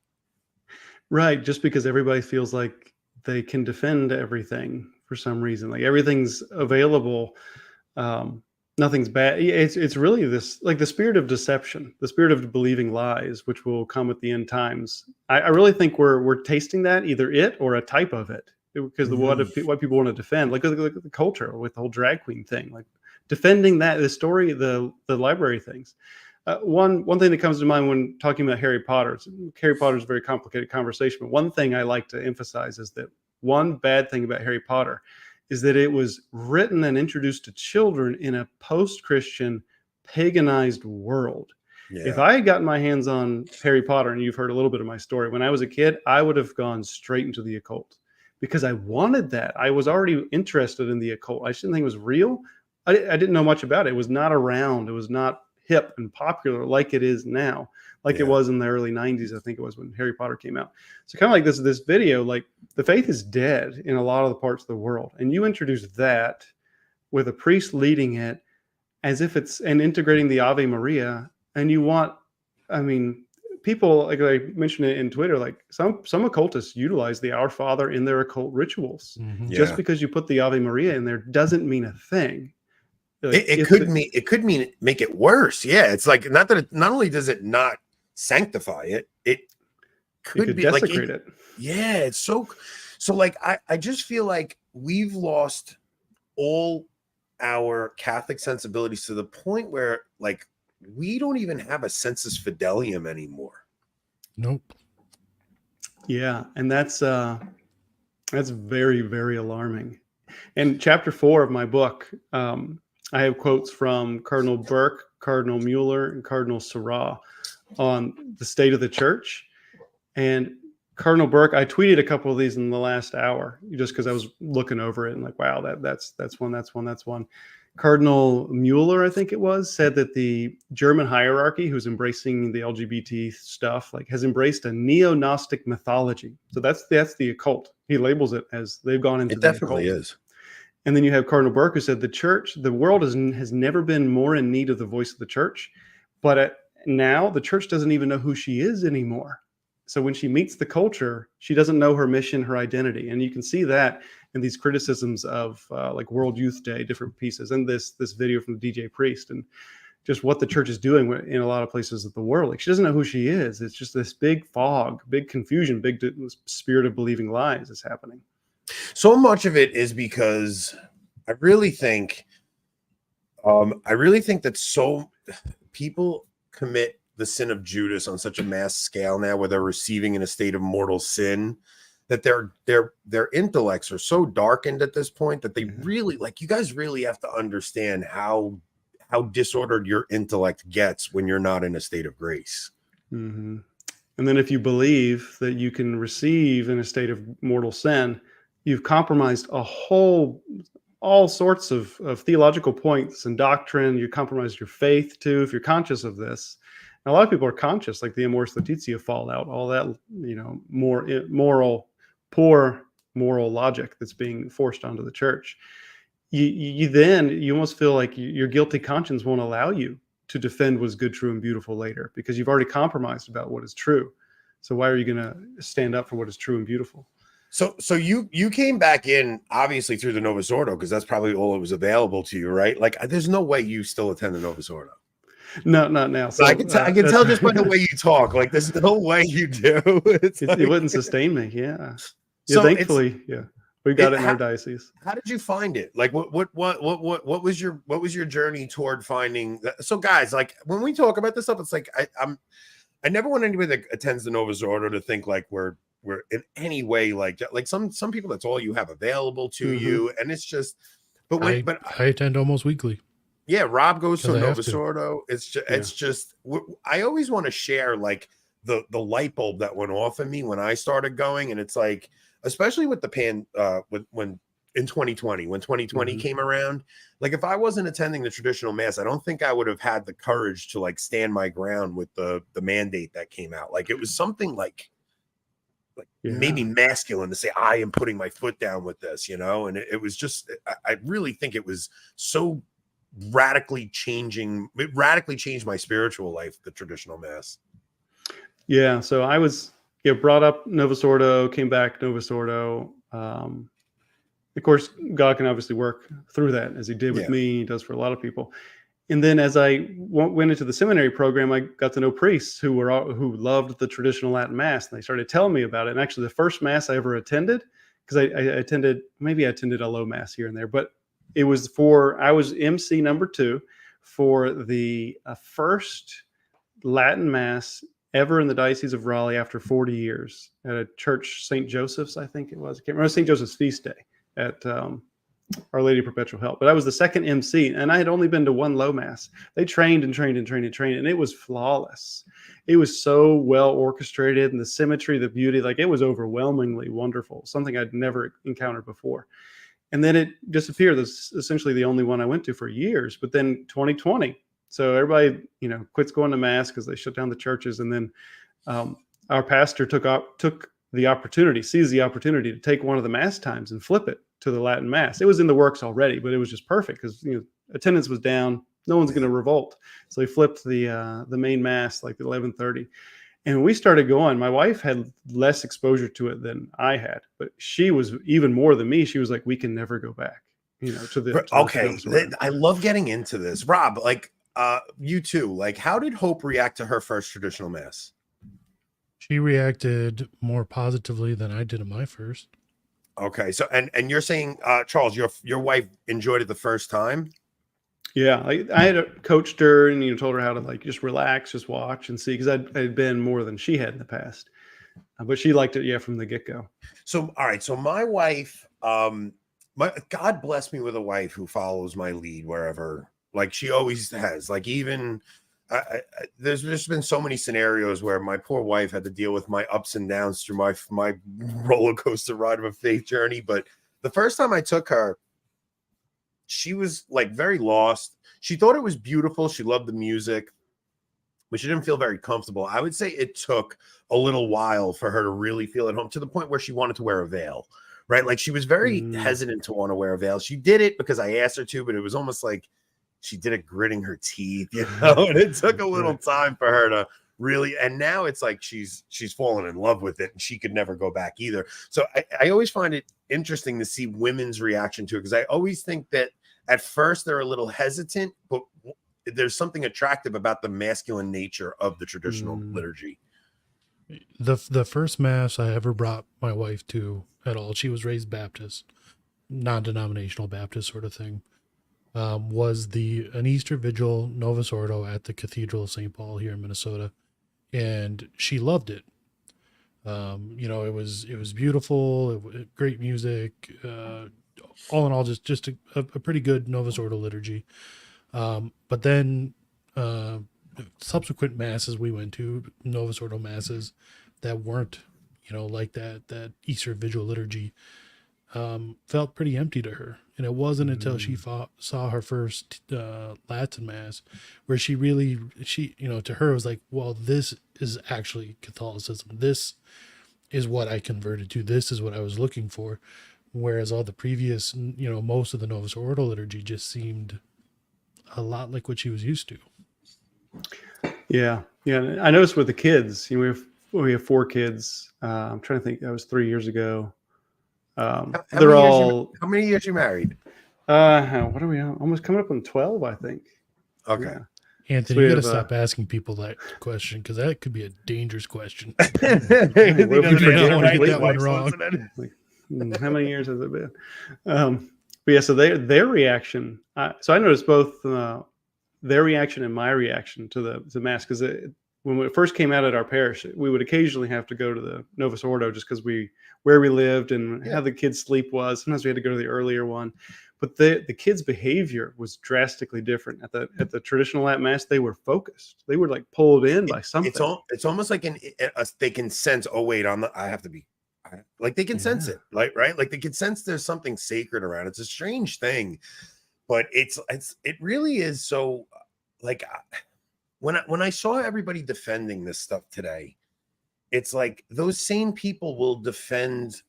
Right. Just because everybody feels like they can defend everything for some reason, like everything's available. Nothing's bad. It's really this, like the spirit of deception, the spirit of believing lies, which will come at the end times. I really think we're tasting that, either it or a type of it, because what people want to defend, like the culture with the whole drag queen thing, like defending that, the story, the library things. One thing that comes to mind when talking about Harry Potter is a very complicated conversation, but one thing I like to emphasize is that one bad thing about Harry Potter is that it was written and introduced to children in a post-Christian, paganized world. Yeah. If I had gotten my hands on Harry Potter, and you've heard a little bit of my story, when I was a kid, I would have gone straight into the occult because I wanted that. I was already interested in the occult. I didn't think it was real. I didn't know much about it. It was not around. It was not hip and popular like it is now, like it was in the early 90s. I think it was when Harry Potter came out. So kind of like this video, like the faith is dead in a lot of the parts of the world. And you introduce that with a priest leading it as if it's, and integrating the Ave Maria. And you want, I mean, people, like I mentioned it in Twitter, like some occultists utilize the Our Father in their occult rituals. Just because you put the Ave Maria in there doesn't mean a thing. Like, it could mean make it worse. Yeah, it's like not only does it not sanctify it, it could be desecrate it. Yeah, it's so like I just feel like we've lost all our Catholic sensibilities to the point where like we don't even have a sensus fidelium anymore. Nope. Yeah, and that's very, very alarming. And chapter 4 of my book, I have quotes from Cardinal Burke, Cardinal Mueller, and Cardinal Sarah on the state of the church. And Cardinal Burke, I tweeted a couple of these in the last hour, just because I was looking over it and like, wow, that's one. Cardinal Mueller, I think it was, said that the German hierarchy, who's embracing the LGBT stuff, like has embraced a neo-Gnostic mythology. So that's the occult. He labels it as they've gone into. It definitely is. And then you have Cardinal Burke, who said the world has never been more in need of the voice of the church, but now the church doesn't even know who she is anymore. So when she meets the culture, she doesn't know her mission, her identity. And you can see that in these criticisms of like World Youth Day, different pieces, and this video from DJ Priest, and just what the church is doing in a lot of places of the world. Like, she doesn't know who she is. It's just this big fog, big confusion, big spirit of believing lies is happening. So much of it is because I really think that so people commit the sin of Judas on such a mass scale now, where they're receiving in a state of mortal sin, that their intellects are so darkened at this point that they really, like, you guys really have to understand how disordered your intellect gets when you're not in a state of grace. Mm-hmm. And then if you believe that you can receive in a state of mortal sin, you've compromised all sorts of theological points and doctrine. You compromise your faith too, if you're conscious of this. And a lot of people are conscious, like the Amoris Laetitia fallout, all that, poor moral logic that's being forced onto the church. You almost feel like your guilty conscience won't allow you to defend what's good, true, and beautiful later, because you've already compromised about what is true. So why are you going to stand up for what is true and beautiful? So you came back in obviously through the Novus Ordo, because that's probably all that was available to you, right? Like, there's no way you still attend the Novus Ordo. No, not now. So I can tell just by the way you talk. Like, there's no way you do. It wouldn't sustain me. Yeah. So thankfully, we got it in our diocese. How did you find it? Like, what was your journey toward finding that? So guys, like, when we talk about this stuff, it's like I never want anybody that attends the Novus Ordo to think like we're in any way like some people, that's all you have available to you, and it's just. But I attend almost weekly. Yeah, Rob goes to Novus Ordo. It's just I always want to share like the light bulb that went off in me when I started going, and it's like, especially with the when in 2020, when 2020 came around, like, if I wasn't attending the traditional mass, I don't think I would have had the courage to like stand my ground with the mandate that came out. Like, it was something like maybe masculine to say, I am putting my foot down with this, and it was just, I really think it was so radically changed my spiritual life, the traditional mass. Yeah, so I was brought up Novus Ordo, came back Novus Ordo. Of course, God can obviously work through that, as he did with me, he does for a lot of people. And then as I went into the seminary program, I got to know priests who loved the traditional Latin Mass, and they started telling me about it. And actually, the first Mass I ever attended, because I attended a low Mass here and there, but it was I was MC number 2 for the first Latin Mass ever in the Diocese of Raleigh after 40 years at a church, St. Joseph's, I think it was. I can't remember, St. Joseph's feast day at Our Lady of Perpetual Help. But I was the second MC, and I had only been to one low Mass. They trained, and it was flawless. It was so well orchestrated, and the symmetry, the beauty, like, it was overwhelmingly wonderful, something I'd never encountered before. And then it disappeared. That's essentially the only one I went to for years. But then 2020, so everybody, quits going to Mass because they shut down the churches. And then our pastor seized the opportunity to take one of the Mass times and flip it to the Latin Mass. It was in the works already, but it was just perfect because attendance was down. No one's going to revolt. So he flipped the main Mass, like 11:30. And when we started going, my wife had less exposure to it than I had, but she was even more than me. She was like, we can never go back, to the. Okay. I love getting into this. Rob, like, you too, like, how did Hope react to her first traditional Mass? She reacted more positively than I did at my first. Okay. So, and you're saying, Charles, your wife enjoyed it the first time? Yeah, I had coached her and told her how to just relax, just watch and see, because I'd been more than she had in the past, but she liked it from the get-go. So all right, so my wife, God bless me with a wife who follows my lead wherever, like she always has. Like, even there's just been so many scenarios where my poor wife had to deal with my ups and downs through my roller coaster ride of a faith journey. But the first time I took her, she was like very lost. She thought it was beautiful. She loved the music, but she didn't feel very comfortable. I would say it took a little while for her to really feel at home, to the point where she wanted to wear a veil, right? Like, she was very hesitant to want to wear a veil. She did it because I asked her to, but it was almost like she did it gritting her teeth, and it took a little time for her to really, and now it's like she's fallen in love with it, and she could never go back either. So I always find it interesting to see women's reaction to it, because I always think that at first they're a little hesitant, but there's something attractive about the masculine nature of the traditional liturgy. The first mass I ever brought my wife to at all, she was raised Baptist, non-denominational Baptist sort of thing, was an Easter Vigil Novus Ordo at the Cathedral of St. Paul here in Minnesota, and she loved it. It was beautiful, great music, all in all, just a pretty good Novus Ordo liturgy. But then subsequent masses we went to, Novus Ordo masses that weren't, like that Easter Vigil liturgy, felt pretty empty to her. And it wasn't until she saw her first Latin mass where she to her it was like, well, this is actually Catholicism. This is what I converted to. This is what I was looking for. Whereas all the previous, most of the Novus Ordo liturgy just seemed a lot like what she was used to. Yeah. I noticed with the kids, we have 4 kids. I'm trying to think. That was 3 years ago. How many years you married? What are we on? Almost coming up on 12, I think. Okay. Yeah. Anthony, So you got to stop asking people that question, because that could be a dangerous question. What if we don't want to get that one Wife wrong. How many years has it been? But yeah, so their reaction. So I noticed both their reaction and my reaction to the mass, because when it first came out at our parish, we would occasionally have to go to the Novus Ordo just because where we lived and how the kids' sleep was. Sometimes we had to go to the earlier one, but the kids' behavior was drastically different at the traditional Latin mass. They were focused. They were like pulled in by something. It's almost like they can sense. Oh wait, I have to be. Like they can sense it, right? Like they can sense there's something sacred around. It's a strange thing, but it really is. So, like when I saw everybody defending this stuff today, it's like those same people will defend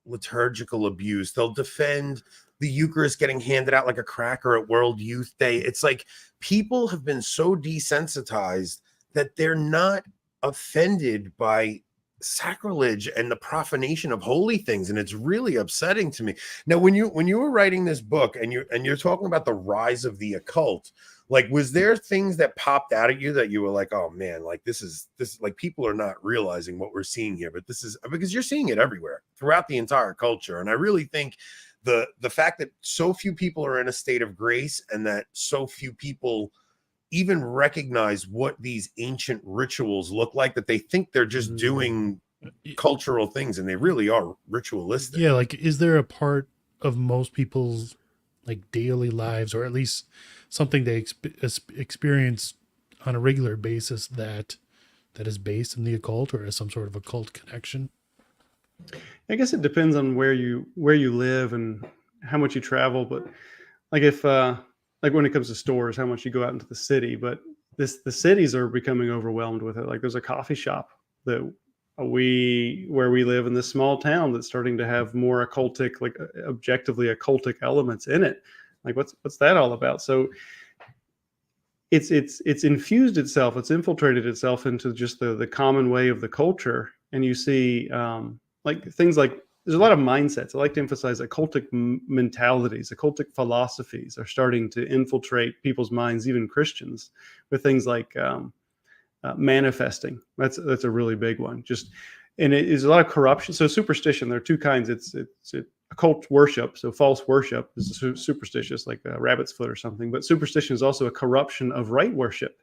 liturgical abuse. They'll defend the Eucharist getting handed out like a cracker at World Youth Day. It's like people have been so desensitized that they're not offended by sacrilege and the profanation of holy things, and it's really upsetting to me. Now, when you were writing this book and you're talking about the rise of the occult, like, was there things that popped out at you that you were like, oh man, like this is like people are not realizing what we're seeing here, but this is because you're seeing it everywhere throughout the entire culture. And I really think the fact that so few people are in a state of grace and that so few people even recognize what these ancient rituals look like, that they think they're just doing cultural things and they really are ritualistic. Yeah. Like, is there a part of most people's like daily lives, or at least something they experience on a regular basis that is based in the occult or has some sort of occult connection? I guess it depends on where you live and how much you travel. But like if like when it comes to stores, how much you go out into the city, but the cities are becoming overwhelmed with it. Like there's a coffee shop that where we live in this small town that's starting to have more occultic, like objectively occultic elements in it. Like what's that all about? So it's infused itself, it's infiltrated itself into just the common way of the culture. And you see like things like, there's a lot of mindsets. I like to emphasize occultic mentalities, occultic philosophies are starting to infiltrate people's minds, even Christians, with things like manifesting. That's a really big one. And it is a lot of corruption. So superstition, there are 2 kinds. It's occult worship. So false worship is superstitious, like a rabbit's foot or something. But superstition is also a corruption of right worship.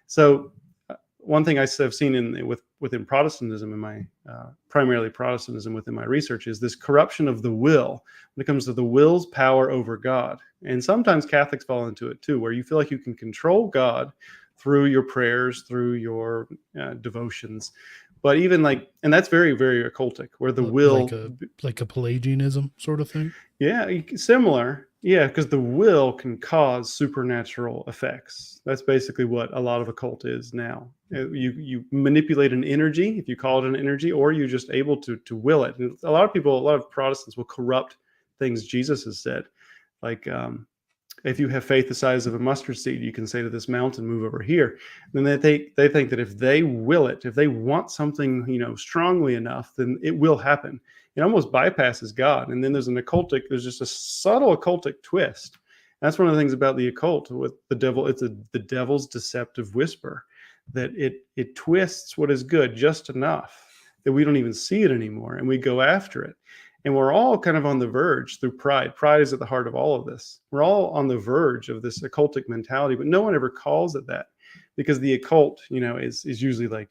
So one thing I've seen within Protestantism, in my primarily Protestantism within my research, is this corruption of the will when it comes to the will's power over God. And sometimes Catholics fall into it too, where you feel like you can control God through your prayers, through your devotions. But even and that's very, very occultic, where the will, like a Pelagianism sort of thing. Yeah, similar. Yeah, because the will can cause supernatural effects. That's basically what a lot of occult is now. You manipulate an energy, if you call it an energy, or you're just able to will it. And a lot of Protestants will corrupt things Jesus has said, like if you have faith the size of a mustard seed, you can say to this mountain, move over here. Then they think that if they will it, if they want something, strongly enough, then it will happen. It almost bypasses God. And then there's just a subtle occultic twist. That's one of the things about the occult with the devil. It's the devil's deceptive whisper, that it twists what is good just enough that we don't even see it anymore, and we go after it. And we're all kind of on the verge through pride. Pride is at the heart of all of this. We're all on the verge of this occultic mentality, but no one ever calls it that, because the occult, is usually like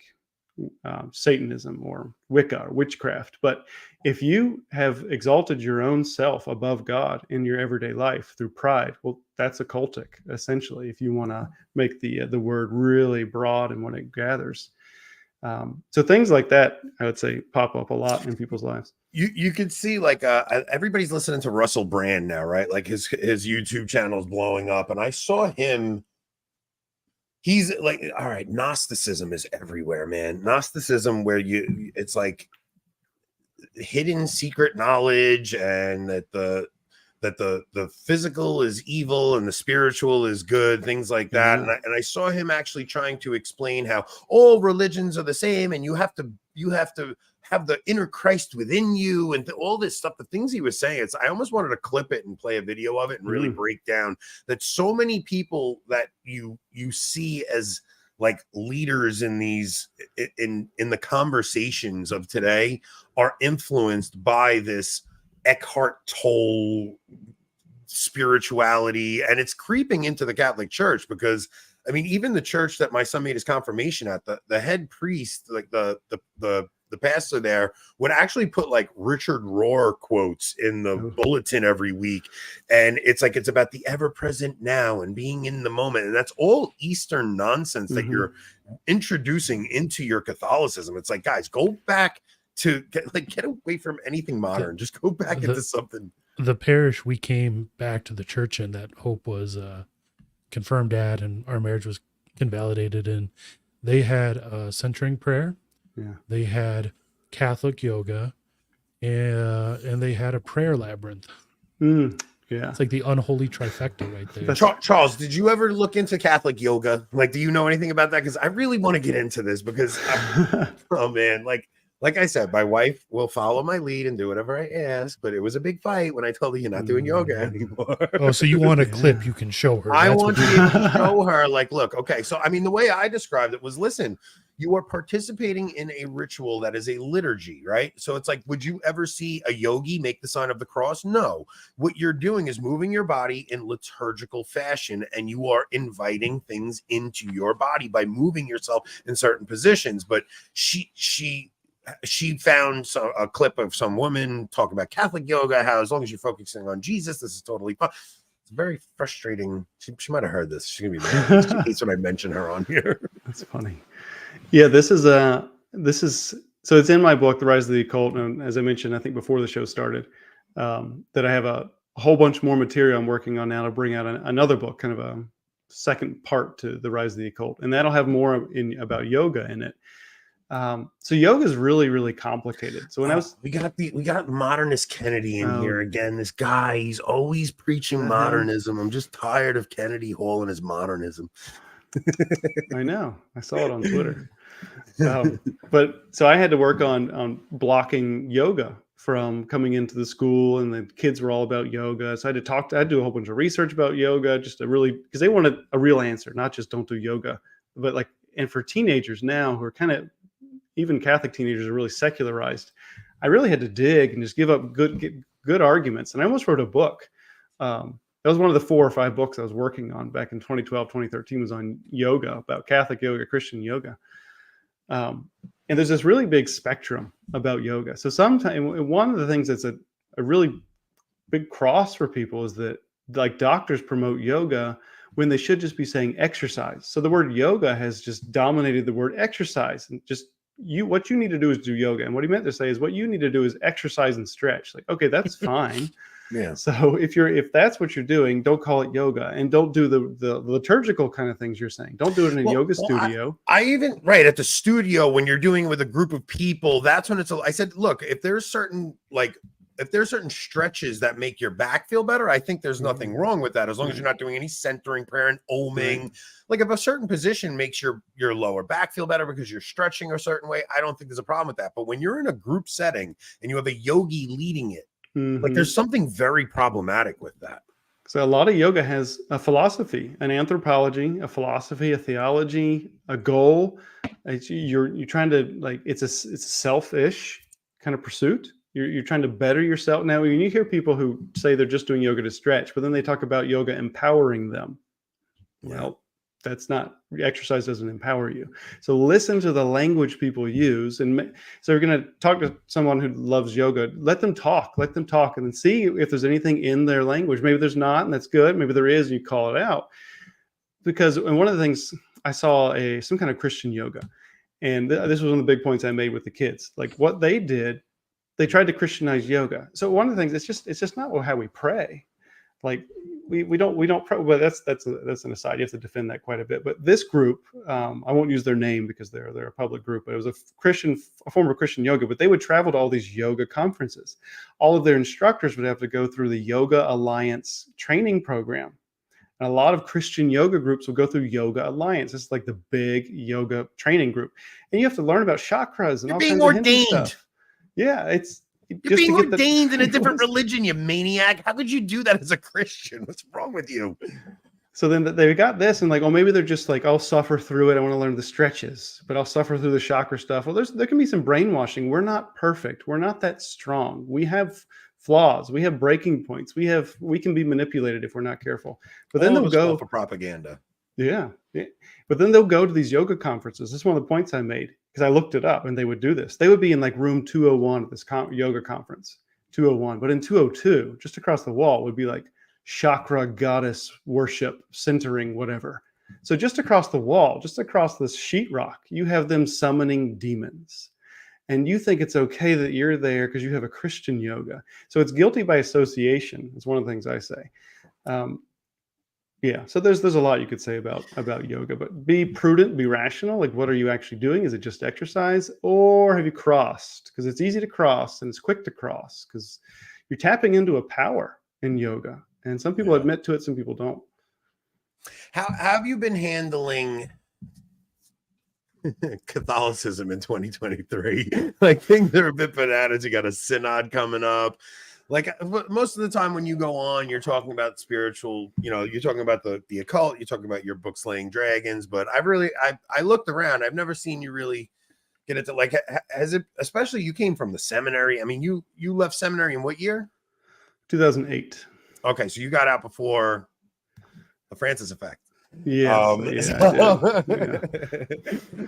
Satanism or Wicca or witchcraft. But if you have exalted your own self above God in your everyday life through pride, well, that's occultic, essentially, if you want to make the word really broad in what it gathers. So things like that, I would say, pop up a lot in people's lives. You could see like everybody's listening to Russell Brand now, right? Like his YouTube channel is blowing up, and I saw him. He's like, all right, Gnosticism is everywhere, man. Gnosticism, where it's like hidden secret knowledge, and that the physical is evil and the spiritual is good, things like that. Mm-hmm. And I saw him actually trying to explain how all religions are the same, and you have to have the inner Christ within you, and all this stuff. The things he was saying, I almost wanted to clip it and play a video of it and really break down that so many people that you see as like leaders in these in the conversations of today are influenced by this Eckhart Tolle spirituality, and it's creeping into the Catholic Church, because I mean, even the church that my son made his confirmation at, the head priest, like the pastor there, would actually put like Richard Rohr quotes in the bulletin every week, and it's like it's about the ever-present now and being in the moment, and that's all Eastern nonsense that you're introducing into your Catholicism. It's like, guys, go back to get away from anything modern. Just go back into something. The parish we came back to the church in, that Hope was confirmed at, and our marriage was convalidated in, they had a centering prayer. Yeah. They had Catholic yoga, and they had a prayer labyrinth. Yeah. It's like the unholy trifecta right there. Charles, did you ever look into Catholic yoga? Like, do you know anything about that? Because I really want to get into this, because oh man, like I said, my wife will follow my lead and do whatever I ask, but it was a big fight when I told her you're not doing yoga anymore. Oh, so you want a clip you can show her. I want to be able to show her, like, look, okay. So, I mean, the way I described it was, listen, you are participating in a ritual that is a liturgy, right? So it's like, would you ever see a yogi make the sign of the cross? No. What you're doing is moving your body in liturgical fashion, and you are inviting things into your body by moving yourself in certain positions. But she found a clip of some woman talking about Catholic yoga, how as long as you're focusing on Jesus, this is totally fine. It's very frustrating. She might have heard this. She's gonna be mad. She hates when I mention her on here. That's funny. Yeah, this is so it's in my book, The Rise of the Occult, and as I mentioned, I think before the show started, that I have a whole bunch more material I'm working on now to bring out another book, kind of a second part to The Rise of the Occult, and that'll have more about yoga in it. So yoga is really, really complicated. So when we got modernist Kennedy in here again. This guy, he's always preaching modernism. I'm just tired of Kennedy Hall and his modernism. I know. I saw it on Twitter. But so I had to work on blocking yoga from coming into the school, and the kids were all about yoga. So I had to do a whole bunch of research about yoga, because they wanted a real answer, not just don't do yoga, but and for teenagers now who are kind of, even Catholic teenagers are really secularized, I really had to dig and just give up good arguments. And I almost wrote a book. That was one of the 4 or 5 books I was working on back in 2012, 2013, was on yoga, about Catholic yoga, Christian yoga. And there's this really big spectrum about yoga. So sometimes one of the things that's a really big cross for people is that, like, doctors promote yoga when they should just be saying exercise. So the word yoga has just dominated the word exercise, and just what you need to do is do yoga. And what he meant to say is, what you need to do is exercise and stretch. Like, okay, that's fine. Yeah. So if that's what you're doing, don't call it yoga, and don't do the liturgical kind of things you're saying. Don't do it in a yoga studio. I even, right, at the studio, when you're doing it with a group of people, that's when I said, look, if there's certain, like, if there's certain stretches that make your back feel better, I think there's nothing wrong with that, as long as you're not doing any centering prayer and oming. Like if a certain position makes your lower back feel better because you're stretching a certain way, I don't think there's a problem with that. But when you're in a group setting and you have a yogi leading it, like there's something very problematic with that. So a lot of yoga has a philosophy, an anthropology, a philosophy, a theology, a goal. You're trying to, like, it's a selfish kind of pursuit. You're trying to better yourself. Now, when you hear people who say they're just doing yoga to stretch, but then they talk about yoga empowering them. Well, that's not, exercise doesn't empower you. So listen to the language people use. And so you're going to talk to someone who loves yoga, let them talk, and then see if there's anything in their language. Maybe there's not, and that's good. Maybe there is, and you call it out. Because, and one of the things, I saw some kind of Christian yoga. And this was one of the big points I made with the kids. Like what they did, they tried to Christianize yoga. So one of the things, it's just not how we pray. Like we don't pray. Well, that's an aside. You have to defend that quite a bit. But this group, I won't use their name because they're a public group, but it was a form of Christian yoga. But they would travel to all these yoga conferences. All of their instructors would have to go through the Yoga Alliance training program. And a lot of Christian yoga groups will go through Yoga Alliance. It's like the big yoga training group, and you have to learn about chakras and You're all being kinds of Hindu ordained. stuff. Yeah, it's You're being ordained in a different religion, you maniac. How could you do that as a Christian? What's wrong with you? So then they got this, and like, oh, maybe they're just like, I'll suffer through it. I want to learn the stretches, but I'll suffer through the chakra stuff. Well, there can be some brainwashing. We're not perfect. We're not that strong. We have flaws. We have breaking points. We can be manipulated if we're not careful. But then they'll go for propaganda. Yeah. But then they'll go to these yoga conferences. This is one of the points I made, because I looked it up, and they would do this. They would be in like room 201 at this yoga conference, 201. But in 202, just across the wall, would be like chakra goddess worship, centering, whatever. So just across the wall, just across this sheetrock, you have them summoning demons. And you think it's okay that you're there because you have a Christian yoga. So it's guilty by association. It's one of the things I say. So there's a lot you could say about yoga, but be prudent, be rational. Like, what are you actually doing? Is it just exercise, or have you crossed? Because it's easy to cross and it's quick to cross because you're tapping into a power in yoga. And some people admit to it, some people don't. How have you been handling Catholicism in 2023? Like, things are a bit bananas. You got a synod coming up. Like, most of the time when you go on, you're talking about spiritual, you're talking about the occult, you're talking about your book Slaying Dragons. But I looked around. I've never seen you really get into, like, has it, especially you came from the seminary. I mean, you left seminary in what year? 2008. Okay, so you got out before the Francis effect. Yeah.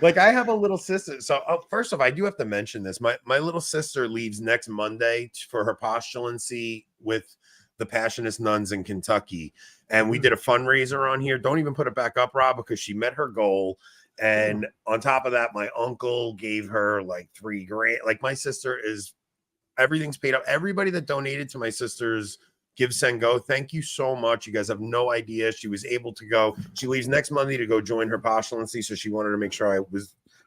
Like, I have a little sister. So first off, I do have to mention this. My little sister leaves next Monday for her postulancy with the Passionist nuns in Kentucky. And we did a fundraiser on here. Don't even put it back up, Rob, because she met her goal. And on top of that, my uncle gave her like $3,000. Like, my sister everything's paid up. Everybody that donated to my sister's Give, Send, Go, thank you so much. You guys have no idea. She was able to go. She leaves next Monday to go join her postulancy, so she wanted to make sure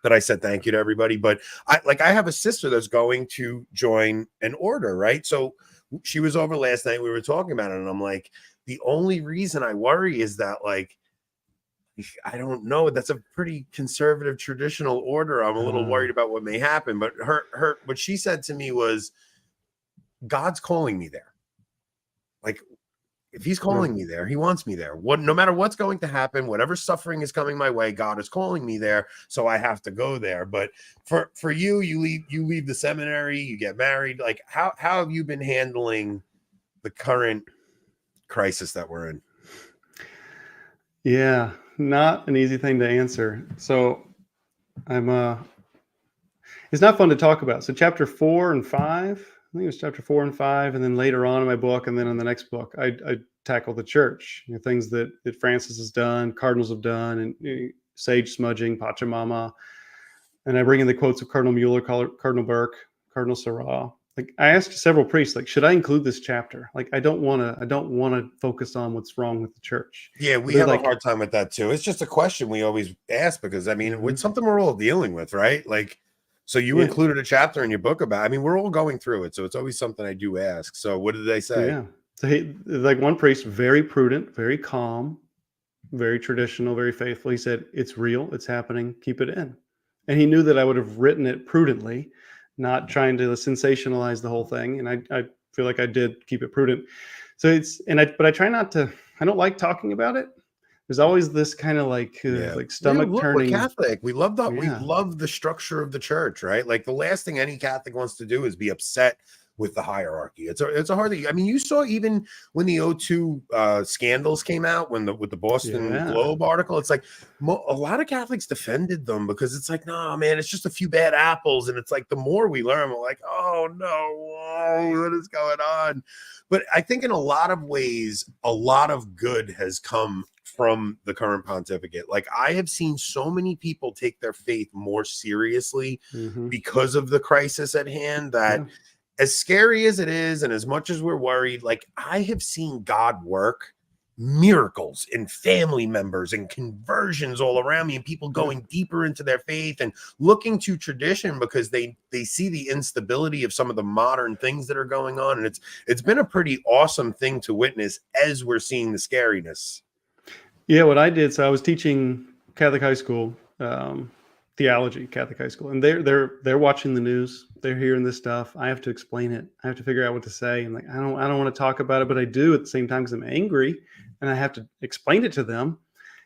I said thank you to everybody. But I have a sister that's going to join an order, right? So she was over last night. We were talking about it, and I'm like, the only reason I worry is that, like, I don't know. That's a pretty conservative, traditional order. I'm a little worried about what may happen. But what she said to me was, God's calling me there. Like, if he's calling me there, he wants me there. No matter what's going to happen, whatever suffering is coming my way, God is calling me there, so I have to go there. But for you leave the seminary, you get married. Like, how have you been handling the current crisis that we're in? Yeah, not an easy thing to answer. So it's not fun to talk about. So chapter 4 and 5. I think it was chapter 4 and 5, and then later on in my book, and then in the next book, I tackle the church, things that Francis has done, cardinals have done, and sage smudging, Pachamama, and I bring in the quotes of Cardinal Mueller, Cardinal Burke, Cardinal Sarah. Like, I asked several priests, like, should I include this chapter? Like, I don't want to focus on what's wrong with the church. Yeah, we have a hard time with that too. It's just a question we always ask because, I mean, it's something we're all dealing with, right? Like, So you included a chapter in your book about, I mean, we're all going through it, so it's always something I do ask. So what did they say? Yeah. So like one priest, very prudent, very calm, very traditional, very faithful. He said, it's real, it's happening, keep it in. And he knew that I would have written it prudently, not trying to sensationalize the whole thing. And I feel like I did keep it prudent. So but I try not to, I don't like talking about it. There's always this kind of like stomach turning. We're Catholic. We love that. We love the structure of the church, right? Like the last thing any Catholic wants to do is be upset with the hierarchy. It's a hard thing. I mean, you saw even when the O2 scandals came out, with the Boston Globe article, it's like a lot of Catholics defended them because it's like, no, man, it's just a few bad apples. And it's like the more we learn, we're like, oh no, what is going on? But I think in a lot of ways, a lot of good has come from the current pontificate. Like I have seen so many people take their faith more seriously because of the crisis at hand that as scary as it is, and as much as we're worried, like I have seen God work miracles in family members and conversions all around me, and people going deeper into their faith and looking to tradition because they see the instability of some of the modern things that are going on. And it's been a pretty awesome thing to witness as we're seeing the scariness. Yeah, what I did, so I was teaching Catholic high school, theology, Catholic high school, and they're watching the news, they're hearing this stuff. I have to explain it. I have to figure out what to say, and like I don't want to talk about it, but I do at the same time because I'm angry, and I have to explain it to them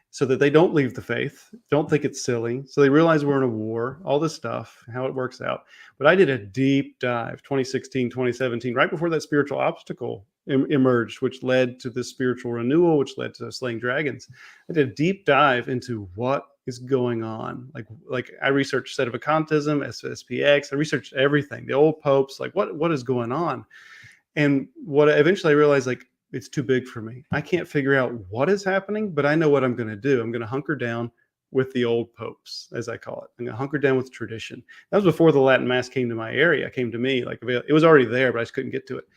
so that they don't leave the faith, don't think it's silly, so they realize we're in a war, all this stuff, how it works out. But I did a deep dive, 2016, 2017, right before that spiritual obstacle emerged, which led to this spiritual renewal, which led to slaying dragons. I did a deep dive into what is going on. Like I researched sedevacantism, SPX. I researched everything, the old popes, like what is going on. And what eventually I realized, like, it's too big for me. I can't figure out what is happening, but I know what I'm going to do. I'm going to hunker down with the old popes, as I call it. I'm going to hunker down with tradition. That was before the Latin Mass came to my area, came to me. Like it was already there, but I just couldn't get to it.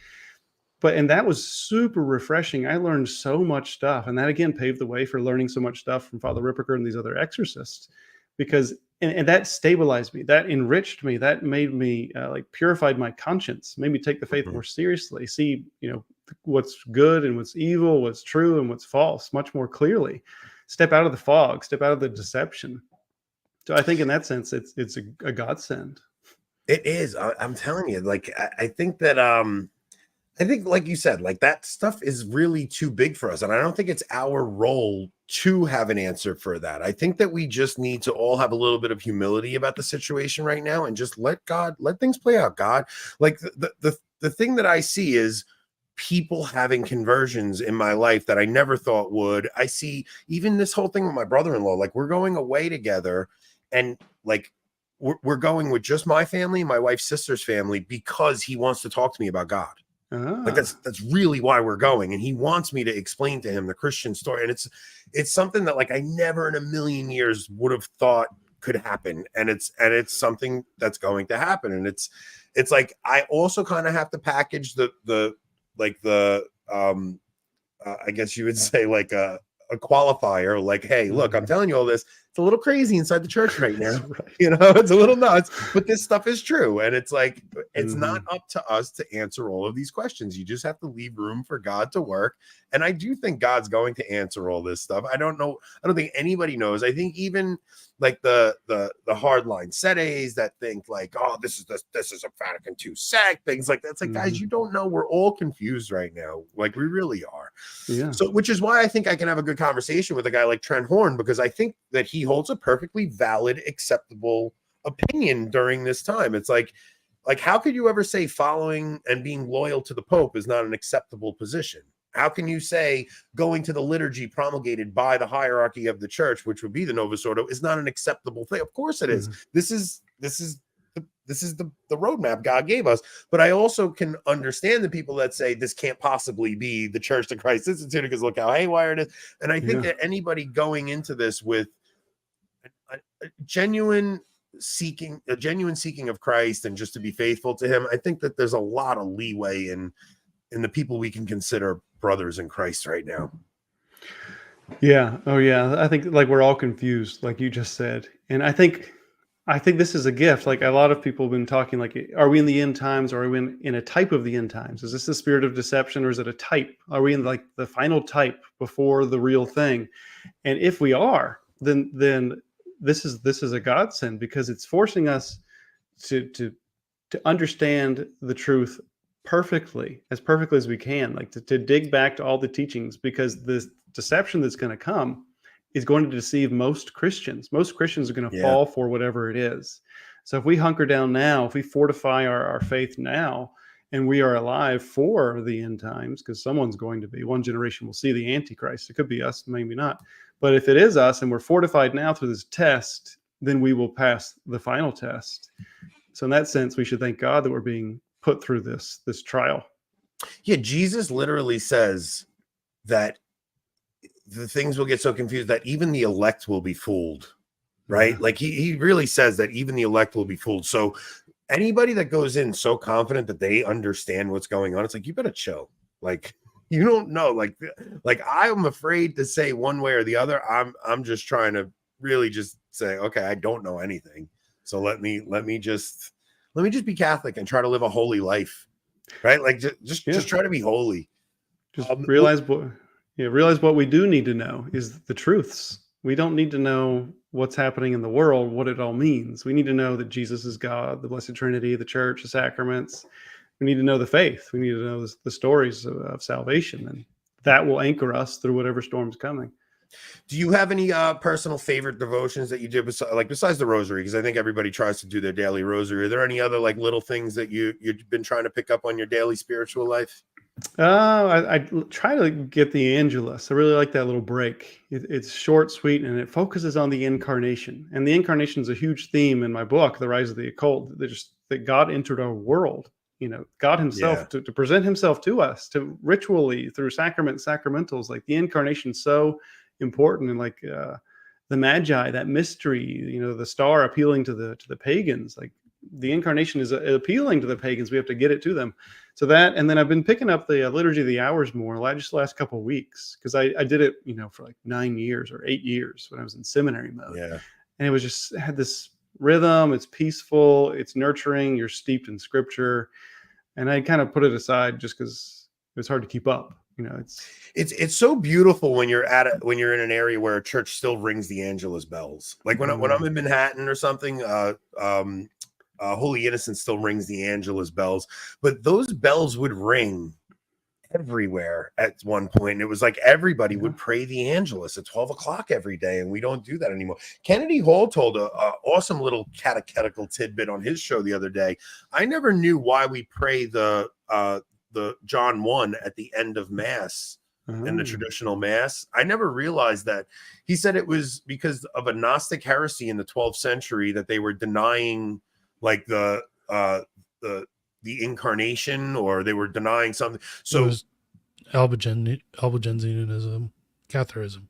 And that was super refreshing. I learned so much stuff. And that again paved the way for learning so much stuff from Father Ripperger and these other exorcists, because, and that stabilized me, that enriched me, that made me like purified my conscience, made me take the faith more seriously, see, what's good and what's evil, what's true and what's false much more clearly, step out of the fog, step out of the deception. So I think in that sense, it's a godsend. It is. I'm telling you, like, I think that, I think, like you said, like that stuff is really too big for us. And I don't think it's our role to have an answer for that. I think that we just need to all have a little bit of humility about the situation right now and just let things play out. God, like the thing that I see is people having conversions in my life that I never thought would. I see even this whole thing with my brother-in-law, like we're going away together and like we're going with just my family, my wife's sister's family, because he wants to talk to me about God. Like that's really why we're going, and he wants me to explain to him the Christian story, and it's something that like I never in a million years would have thought could happen, and it's something that's going to happen, and it's like I also kind of have to package the I guess you would say like a qualifier, like, hey, look, I'm telling you all this. It's a little crazy inside the church right now. Right. It's a little nuts, but this stuff is true. And it's like, it's not up to us to answer all of these questions. You just have to leave room for God to work. And I do think God's going to answer all this stuff. I don't think anybody knows. I think even like the hardline sedes that think like, oh, this is a Vatican II sect, things like that. It's like, guys, you don't know. We're all confused right now. Like we really are. Yeah. So, which is why I think I can have a good conversation with a guy like Trent Horn, because I think that he holds a perfectly valid, acceptable opinion during this time. It's like how could you ever say following and being loyal to the Pope is not an acceptable position? How can you say going to the liturgy promulgated by the hierarchy of the church, which would be the Novus Ordo, is not an acceptable thing? Of course it is. This is the roadmap God gave us. But I also can understand the people that say this can't possibly be the Church of Christ Institute because look how haywire it is. And I think that anybody going into this with a genuine seeking of Christ and just to be faithful to him, I think that there's a lot of leeway in the people we can consider brothers in Christ right now. Yeah. Oh yeah. I think like we're all confused, like you just said. And I think I think this is a gift. Like a lot of people have been talking, like, are we in the end times, or are we in a type of the end times? Is this the spirit of deception, or is it a type? Are we in like the final type before the real thing? And if we are, then this is a godsend, because it's forcing us to understand the truth perfectly as we can, like to dig back to all the teachings, because the deception that's going to come is going to deceive most Christians. Most Christians are going to fall for whatever it is. So if we hunker down now, if we fortify our faith now, and we are alive for the end times, because someone's going to be, one generation will see the Antichrist. It could be us, maybe not. But if it is us and we're fortified now through this test, then we will pass the final test. So in that sense, we should thank God that we're being put through this trial. Yeah, Jesus literally says that the things will get so confused that even the elect will be fooled, right? Like he really says that even the elect will be fooled. So anybody that goes in so confident that they understand what's going on, it's like, you better chill. Like, you don't know. Like I'm afraid to say one way or the other. I'm just trying to really just say, okay, I don't know anything. So let me just be Catholic and try to live a holy life, right? Like just try to be holy. Just realize what we do need to know is the truths. We don't need to know what's happening in the world, what it all means. We need to know that Jesus is God, the Blessed Trinity, the Church, the sacraments. We need to know the faith. We need to know the stories of salvation, and that will anchor us through whatever storm's coming. Do you have any personal favorite devotions that you did besides the rosary? Because I think everybody tries to do their daily rosary. Are there any other like little things that you've been trying to pick up on your daily spiritual life? I try to get the Angelus. I really like that little break. It's short, sweet, and it focuses on the incarnation. And the incarnation is a huge theme in my book, The Rise of the Occult. That God entered our world. God himself to present himself to us, to ritually through sacramentals. Like the incarnation, so important. And like the Magi, that mystery, the star appealing to the pagans. Like the incarnation is appealing to the pagans. We have to get it to them. So that, and then I've been picking up the liturgy of the hours more, just the last couple of weeks, because I did it, for like 9 years or 8 years when I was in seminary mode. Yeah. And it was just had this rhythm. It's peaceful. It's nurturing. You're steeped in scripture. And I kind of put it aside just because it was hard to keep up. It's so beautiful when you're in an area where a church still rings the Angelus bells. Like when I'm in Manhattan or something, Holy Innocents still rings the Angelus bells, but those bells would ring everywhere at one point. And it was like everybody would pray the Angelus at 12 o'clock every day, and we don't do that anymore. Kennedy Hall told a awesome little catechetical tidbit on his show the other day. I never knew why we pray the John 1 at the end of Mass in the traditional Mass. I never realized that. He said it was because of a Gnostic heresy in the 12th century that they were denying like the incarnation, or they were denying something. So Albigensianism, Catharism.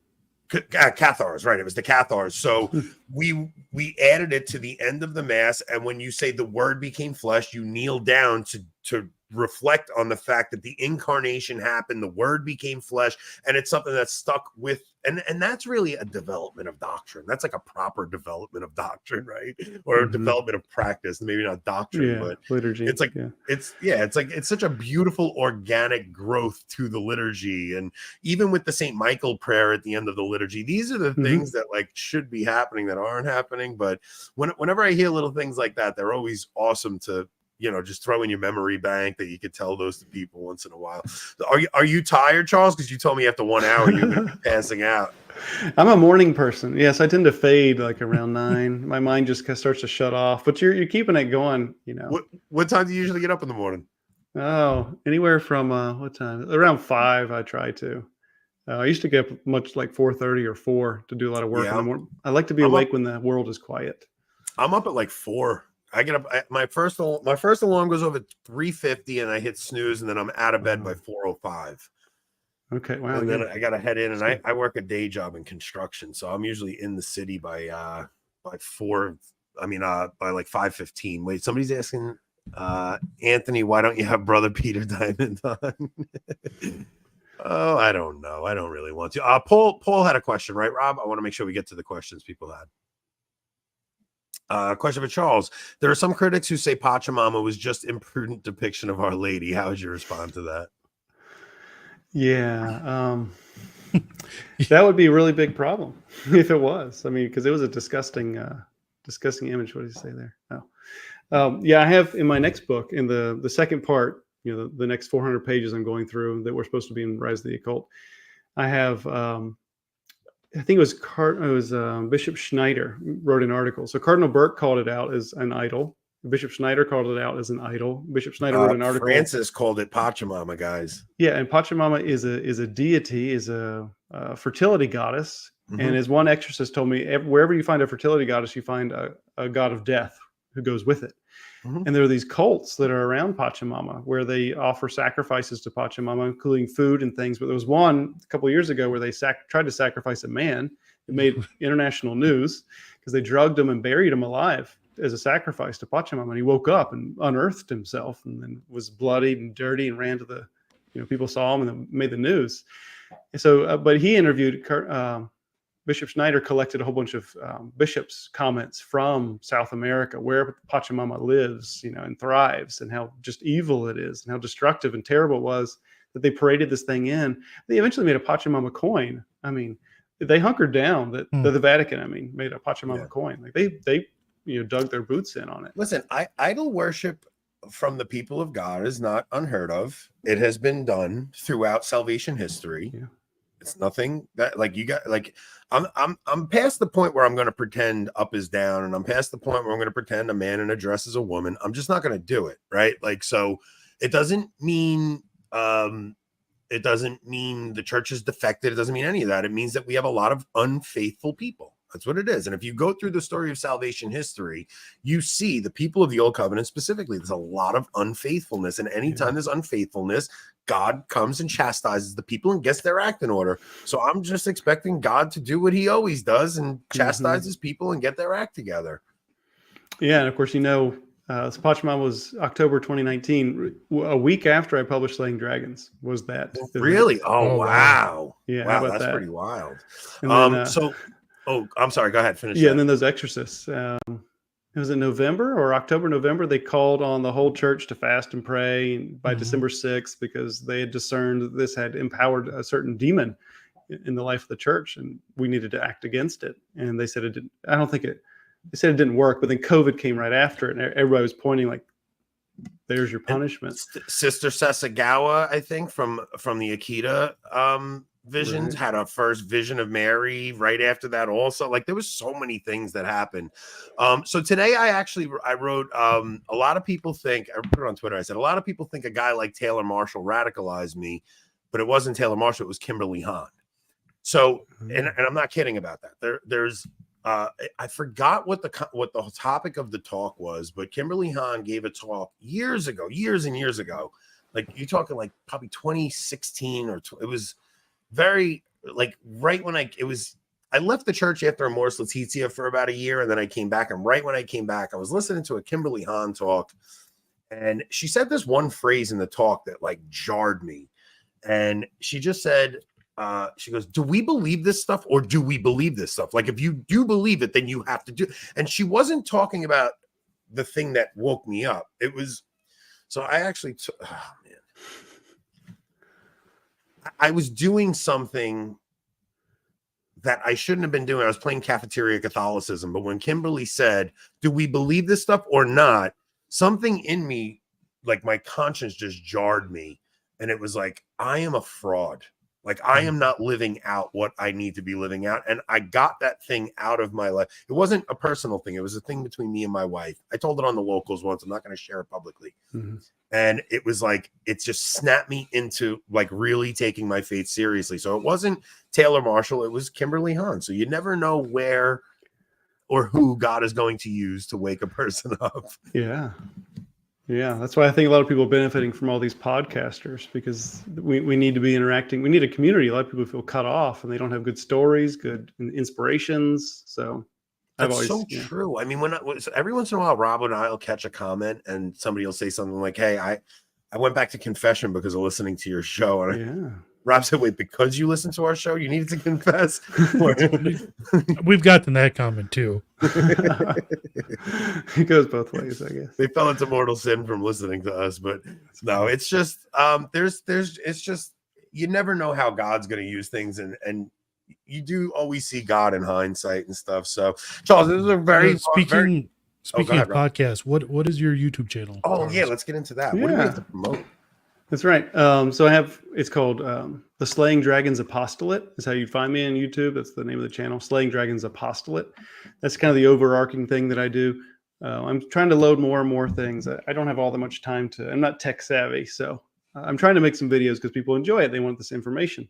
Cathars, right? It was the Cathars. So we added it to the end of the Mass, and when you say the Word became flesh, you kneel down to reflect on the fact that the incarnation happened, the Word became flesh, and it's something that's stuck with, and that's really a development of doctrine. That's like a proper development of doctrine, right? Or a development of practice, maybe not doctrine, but liturgy. It's like it's such a beautiful organic growth to the liturgy. And even with the St. Michael prayer at the end of the liturgy, these are the things that like should be happening that aren't happening. But whenever I hear little things like that, they're always awesome to just throw in your memory bank, that you could tell those to people once in a while. Are you tired, Charles? Because you told me after 1 hour you're going to be passing out. I'm a morning person. Yes, I tend to fade like around 9. My mind just starts to shut off. But you're keeping it going. What time do you usually get up in the morning? Oh, anywhere from what time? Around 5. I try to. I used to get up much like 4:30 or 4 to do a lot of work in the morning. I like to be awake when the world is quiet. I'm up at like 4. I get up. My first alarm goes off at 3:50, and I hit snooze, and then I'm out of bed by 4:05. Okay, wow. And then I got to head in, and I work a day job in construction, so I'm usually in the city by 4. I mean, by like 5:15. Wait, somebody's asking, Anthony, why don't you have Brother Peter Diamond on? Oh, I don't know. I don't really want to. Paul had a question, right, Rob? I want to make sure we get to the questions people had. Question for Charles. There are some critics who say Pachamama was just imprudent depiction of Our Lady. How would you respond to that? Yeah. That would be a really big problem if it was. I mean, because it was a disgusting image. What did you say there? Oh, yeah. I have in my next book, in the second part, the next 400 pages I'm going through that were supposed to be in Rise of the Occult. I have, I think it was Bishop Schneider wrote an article. So Cardinal Burke called it out as an idol. Bishop Schneider called it out as an idol. Bishop Schneider wrote an article. Francis called it Pachamama, guys. Yeah, and Pachamama is a deity, is a fertility goddess. Mm-hmm. And as one exorcist told me, wherever you find a fertility goddess, you find a god of death who goes with it. Mm-hmm. And there are these cults that are around Pachamama where they offer sacrifices to Pachamama, including food and things. But there was one a couple of years ago where they tried to sacrifice a man. It made international news because they drugged him and buried him alive as a sacrifice to Pachamama. And he woke up and unearthed himself and then was bloodied and dirty and ran to the, people saw him and then made the news. And so, but he interviewed, Bishop Schneider collected a whole bunch of bishops' comments from South America, where Pachamama lives, and thrives, and how just evil it is, and how destructive and terrible it was that they paraded this thing in. They eventually made a Pachamama coin. I mean, they hunkered down. The Vatican, made a Pachamama coin. Like they dug their boots in on it. Listen, idol worship from the people of God is not unheard of. It has been done throughout salvation history. Yeah. It's nothing that I'm past the point where I'm going to pretend up is down, and I'm past the point where I'm going to pretend a man in a dress is a woman. I'm just not going to do it. Right. So it doesn't mean the church is defected. It doesn't mean any of that. It means that we have a lot of unfaithful people. That's what it is. And if you go through the story of salvation history, you see the people of the Old Covenant specifically, there's a lot of unfaithfulness. And anytime there's unfaithfulness, God comes and chastises the people and gets their act in order. So I'm just expecting God to do what he always does and chastises people and get their act together. Yeah. And of course, Pachamama was October 2019. A week after I published Slaying Dragons was that. Really? Oh, wow. Yeah. Wow, how about that's that? pretty wild. And then, Oh, I'm sorry. Go ahead. Finish. Yeah, and then those exorcists. It was in November or October, November. They called on the whole church to fast and pray by December 6th because they had discerned that this had empowered a certain demon in the life of the church, and we needed to act against it. And they said it didn't. They said it didn't work, but then COVID came right after it, and everybody was pointing like, "There's your punishment." Sister Sasagawa, I think, from the Akita visions, had a first vision of Mary right after that also. Like there was so many things that happened. So today I wrote a lot of people think, I put it on Twitter, I said a lot of people think a guy like Taylor Marshall radicalized me, but it wasn't Taylor Marshall, it was Kimberly Hahn. So and I'm not kidding about that. There's I forgot what the topic of the talk was, but Kimberly Hahn gave a talk years and years ago. Like you're talking like probably 2016 or it was very like right when I left the church after Amoris Laetitia for about a year, and then I came back, and right when I came back, I was listening to a Kimberly Hahn talk, and she said this one phrase in the talk that like jarred me, and she just said, she goes, "Do we believe this stuff, or do we believe this stuff? Like if you do believe it, then you have to do." And she wasn't talking about the thing that woke me up. It was so I actually I was doing something that I shouldn't have been doing. I was playing cafeteria Catholicism. But when Kimberly said, "Do we believe this stuff or not?" something in me, like my conscience just jarred me. And it was like, I am a fraud. Like I am not living out what I need to be living out. And I got that thing out of my life. It wasn't a personal thing. It was a thing between me and my wife. I told it on the locals once. I'm not going to share it publicly. And it was like, it just snapped me into like really taking my faith seriously. So it wasn't Taylor Marshall. It was Kimberly Hahn. So you never know where or who God is going to use to wake a person up. Yeah. Yeah, that's why I think a lot of people are benefiting from all these podcasters, because we need to be interacting. We need a community. A lot of people feel cut off and they don't have good stories, good inspirations. So that's so true. I mean, every once in a while, Rob and I will catch a comment and somebody will say something like, "Hey, I went back to confession because of listening to your show." And Rob said, wait, because you listen to our show, you needed to confess? We've gotten that comment too. It goes both ways, I guess. They fell into mortal sin from listening to us, but no, it's just it's just, you never know how God's going to use things, and you do always see God in hindsight and stuff. So, Charles, this is a very speaking ahead, of podcasts. What is your YouTube channel? Oh yeah, let's get into that. What do we have to promote? That's right. So it's called the Slaying Dragons Apostolate is how you'd find me on YouTube. That's the name of the channel, Slaying Dragons Apostolate. That's kind of the overarching thing that I do. I'm trying to load more and more things. I don't have all that much time I'm not tech savvy. So I'm trying to make some videos because people enjoy it. They want this information.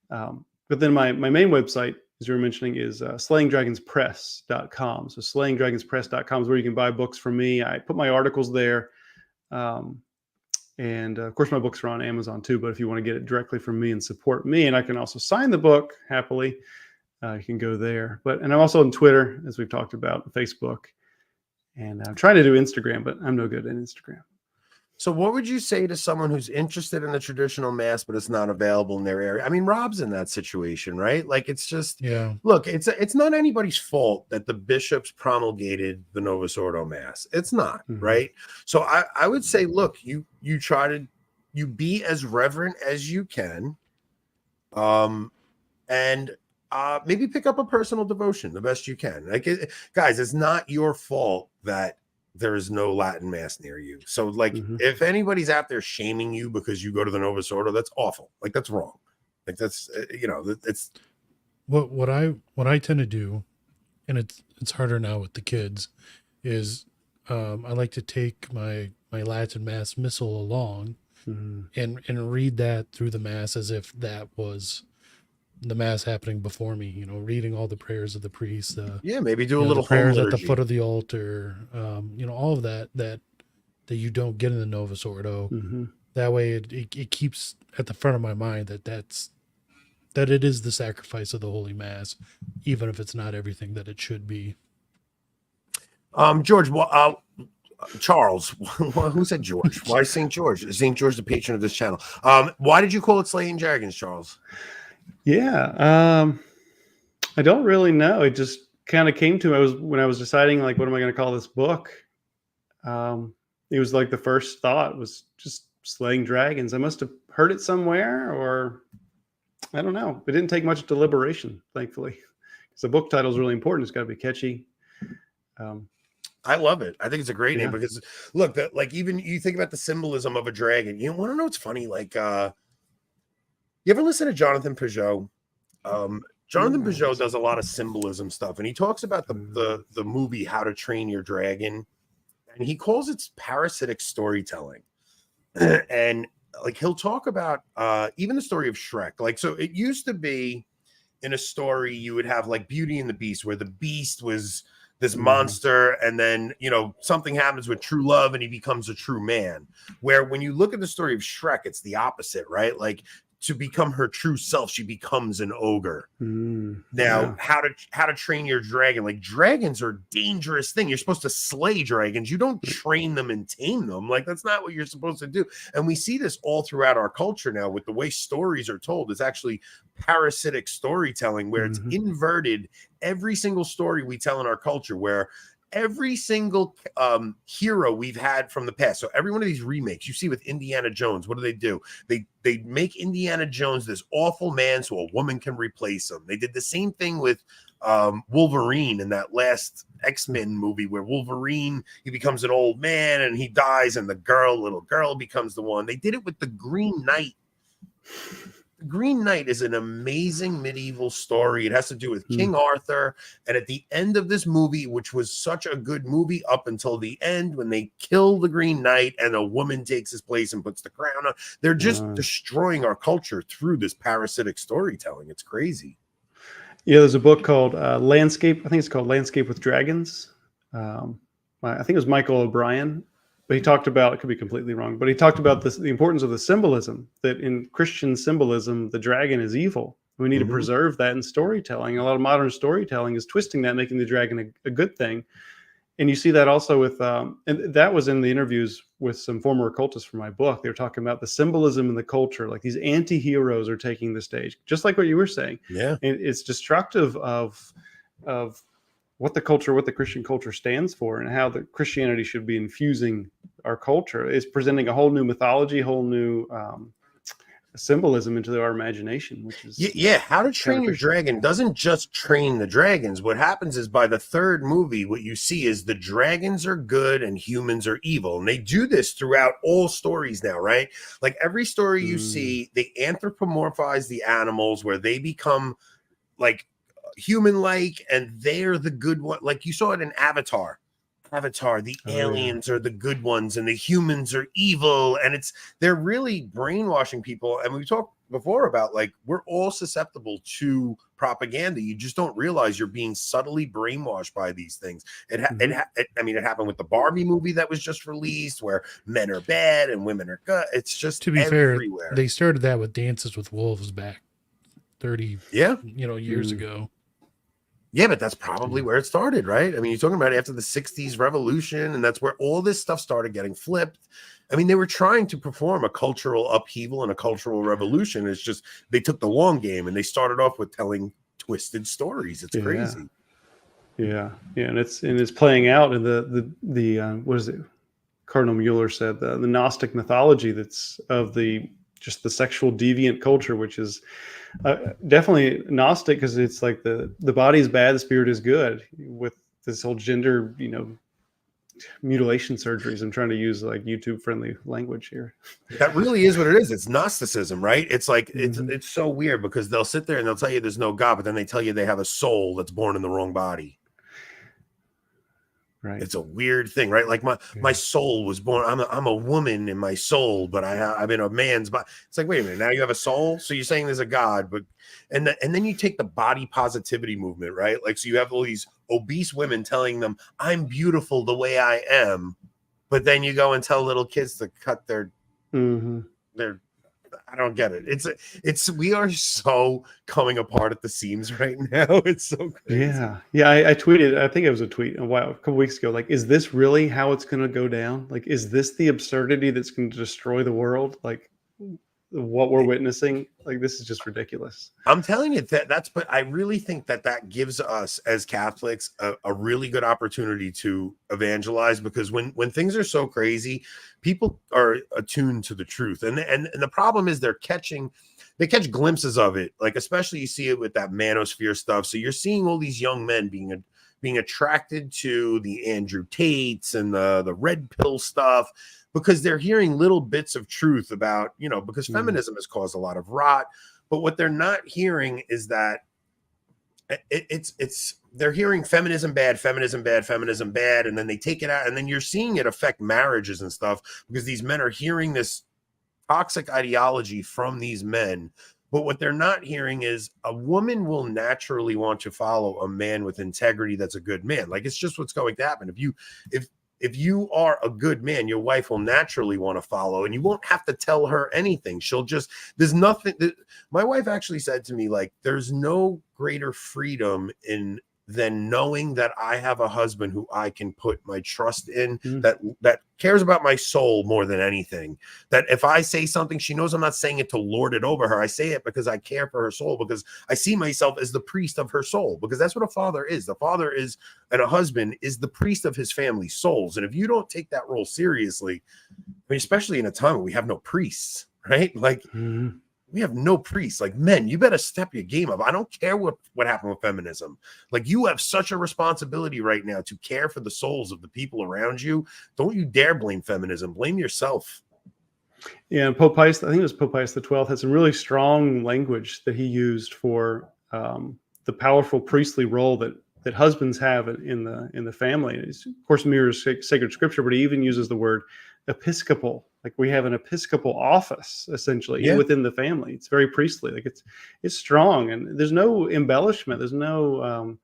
But then my main website, as you were mentioning, is slayingdragonspress.com. So slayingdragonspress.com is where you can buy books from me. I put my articles there. And of course, my books are on Amazon too. But if you want to get it directly from me and support me, and I can also sign the book happily, you can go there. And I'm also on Twitter, as we've talked about, Facebook. And I'm trying to do Instagram, but I'm no good at Instagram. So what would you say to someone who's interested in the traditional mass, but it's not available in their area? I mean, Rob's in that situation, right? Like, it's just, look, it's not anybody's fault that the bishops promulgated the Novus Ordo Mass. It's not, right? So I would say, look, you try to, you be as reverent as you can, and maybe pick up a personal devotion the best you can. Like, guys, it's not your fault that there is no Latin Mass near you. So, like, if anybody's out there shaming you because you go to the Novus Ordo, that's awful. Like, that's wrong. Like, that's it's what I tend to do, and it's harder now with the kids, is I like to take my Latin Mass missal along and read that through the Mass as if that was the Mass happening before me, reading all the prayers of the priest. Maybe do a little prayers home at the liturgy. foot of the altar. All of that you don't get in the Novus Ordo. That way it keeps at the front of my mind that it is the sacrifice of the Holy Mass, even if it's not everything that it should be. George, Charles, who said George? Why St. George? Is St. George the patron of this channel? Why did you call it Slaying Dragons, Charles? Yeah, I don't really know. It just kind of came to me. When I was deciding, like, what am I going to call this book? It was like the first thought was just Slaying Dragons. I must have heard it somewhere, or I don't know. It didn't take much deliberation, thankfully, because the book title is really important. It's got to be catchy. I love it. I think it's a great name because, look, like, even you think about the symbolism of a dragon. You want to know what's funny? Like, you ever listen to Jonathan Peugeot? Jonathan Peugeot does a lot of symbolism stuff, and he talks about the movie How to Train Your Dragon, and he calls it parasitic storytelling. And like, he'll talk about even the story of Shrek. Like, so it used to be in a story you would have like Beauty and the Beast, where the beast was this monster, and then something happens with true love and he becomes a true man. Where when you look at the story of Shrek, it's the opposite, right? Like, to become her true self, she becomes an ogre. Now, how to train your dragon? Like, dragons are a dangerous thing. You're supposed to slay dragons. You don't train them and tame them. Like, that's not what you're supposed to do. And we see this all throughout our culture now with the way stories are told. It's actually parasitic storytelling, where it's inverted. Every single story we tell in our culture, where every single hero we've had from the past. So every one of these remakes you see with Indiana Jones, what do? They make Indiana Jones this awful man so a woman can replace him. They did the same thing with Wolverine in that last X-Men movie, where Wolverine, he becomes an old man and he dies, and the little girl becomes the one. They did it with the Green Knight. Green Knight is an amazing medieval story. It has to do with King Arthur. And at the end of this movie, which was such a good movie up until the end, when they kill the Green Knight and a woman takes his place and puts the crown on, they're just destroying our culture through this parasitic storytelling. It's crazy. Yeah, there's a book called Landscape. I think it's called Landscape with Dragons. I think it was Michael O'Brien. But he talked about, it could be completely wrong, but he talked about the importance of the symbolism, that in Christian symbolism, the dragon is evil. We need to preserve that in storytelling. A lot of modern storytelling is twisting that, making the dragon a good thing. And you see that also with, and that was in the interviews with some former occultists for my book. They were talking about the symbolism in the culture, like these anti-heroes are taking the stage, just like what you were saying. Yeah. And it's destructive of what the Christian culture stands for and how the Christianity should be infusing our culture. It's presenting a whole new mythology, whole new symbolism into our imagination, which is yeah. How to Train Your Dragon doesn't just train the dragons. What happens is by the third movie, what you see is the dragons are good and humans are evil, and they do this throughout all stories now, right? Like every story you see, they anthropomorphize the animals where they become like human-like, and they're the good one. Like you saw it in Avatar. The aliens are the good ones and the humans are evil, and they're really brainwashing people. And we talked before about like we're all susceptible to propaganda. You just don't realize you're being subtly brainwashed by these things. It happened with the Barbie movie that was just released, where men are bad and women are good. It's just, to be everywhere. fair, they started that with Dances with Wolves back 30 years ago. Yeah, but that's probably where it started, right? I mean, you're talking about after the 60s revolution, and that's where all this stuff started getting flipped. I mean, they were trying to perform a cultural upheaval and a cultural revolution. It's just they took the long game, and they started off with telling twisted stories. It's crazy. Yeah, and it's playing out in the what is it? Cardinal Mueller said the Gnostic mythology that's of the sexual deviant culture, which is definitely Gnostic, because it's like the body is bad, the spirit is good, with this whole gender, mutilation surgeries. I'm trying to use like YouTube friendly language here. That really is what it is. It's Gnosticism, right? It's like it's so weird because they'll sit there and they'll tell you there's no God, but then they tell you they have a soul that's born in the wrong body. Right. It's a weird thing, right? Like my soul was born. I'm a woman in my soul, but I'm in a man's body. It's like, wait a minute, now you have a soul. So you're saying there's a God, but and then you take the body positivity movement, right? Like, so you have all these obese women telling them I'm beautiful the way I am, but then you go and tell little kids to cut their I don't get it. We are so coming apart at the seams right now. It's so crazy. Yeah. I tweeted, I think it was a tweet a couple weeks ago. Like, is this really how it's going to go down? Like, is this the absurdity that's going to destroy the world? Like, what we're witnessing? Like, this is just ridiculous. I'm telling you but I really think that gives us as Catholics a really good opportunity to evangelize, because when things are so crazy, people are attuned to the truth, and the problem is they catch glimpses of it. Like, especially you see it with that manosphere stuff. So you're seeing all these young men being attracted to the Andrew Tates and the red pill stuff, because they're hearing little bits of truth about, because feminism has caused a lot of rot. But what they're not hearing is that they're hearing feminism bad, and then they take it out, and then you're seeing it affect marriages and stuff, because these men are hearing this toxic ideology from these men. But what they're not hearing is a woman will naturally want to follow a man with integrity that's a good man. Like, it's just what's going to happen. If you are a good man, your wife will naturally want to follow, and you won't have to tell her anything. There's nothing. My wife actually said to me, like, there's no greater freedom than knowing that I have a husband who I can put my trust in, that cares about my soul more than anything. That if I say something, she knows I'm not saying it to lord it over her. I say it because I care for her soul, because I see myself as the priest of her soul, because that's what a father is. The father is, and a husband is the priest of his family's souls. And if you don't take that role seriously, I mean, especially in a time where we have no priests, right? Like, we have no priests. Like, men, you better step your game up. I don't care what happened with feminism. Like, you have such a responsibility right now to care for the souls of the people around you. Don't you dare blame feminism. Blame yourself. Yeah, and Pope Pius, I think it was Pope Pius XII, had some really strong language that he used for the powerful priestly role that husbands have in the family. And of course, mirrors sacred scripture, but he even uses the word episcopal. Like, we have an episcopal office essentially within the family. It's very priestly. Like, it's strong, and there's no embellishment. There's no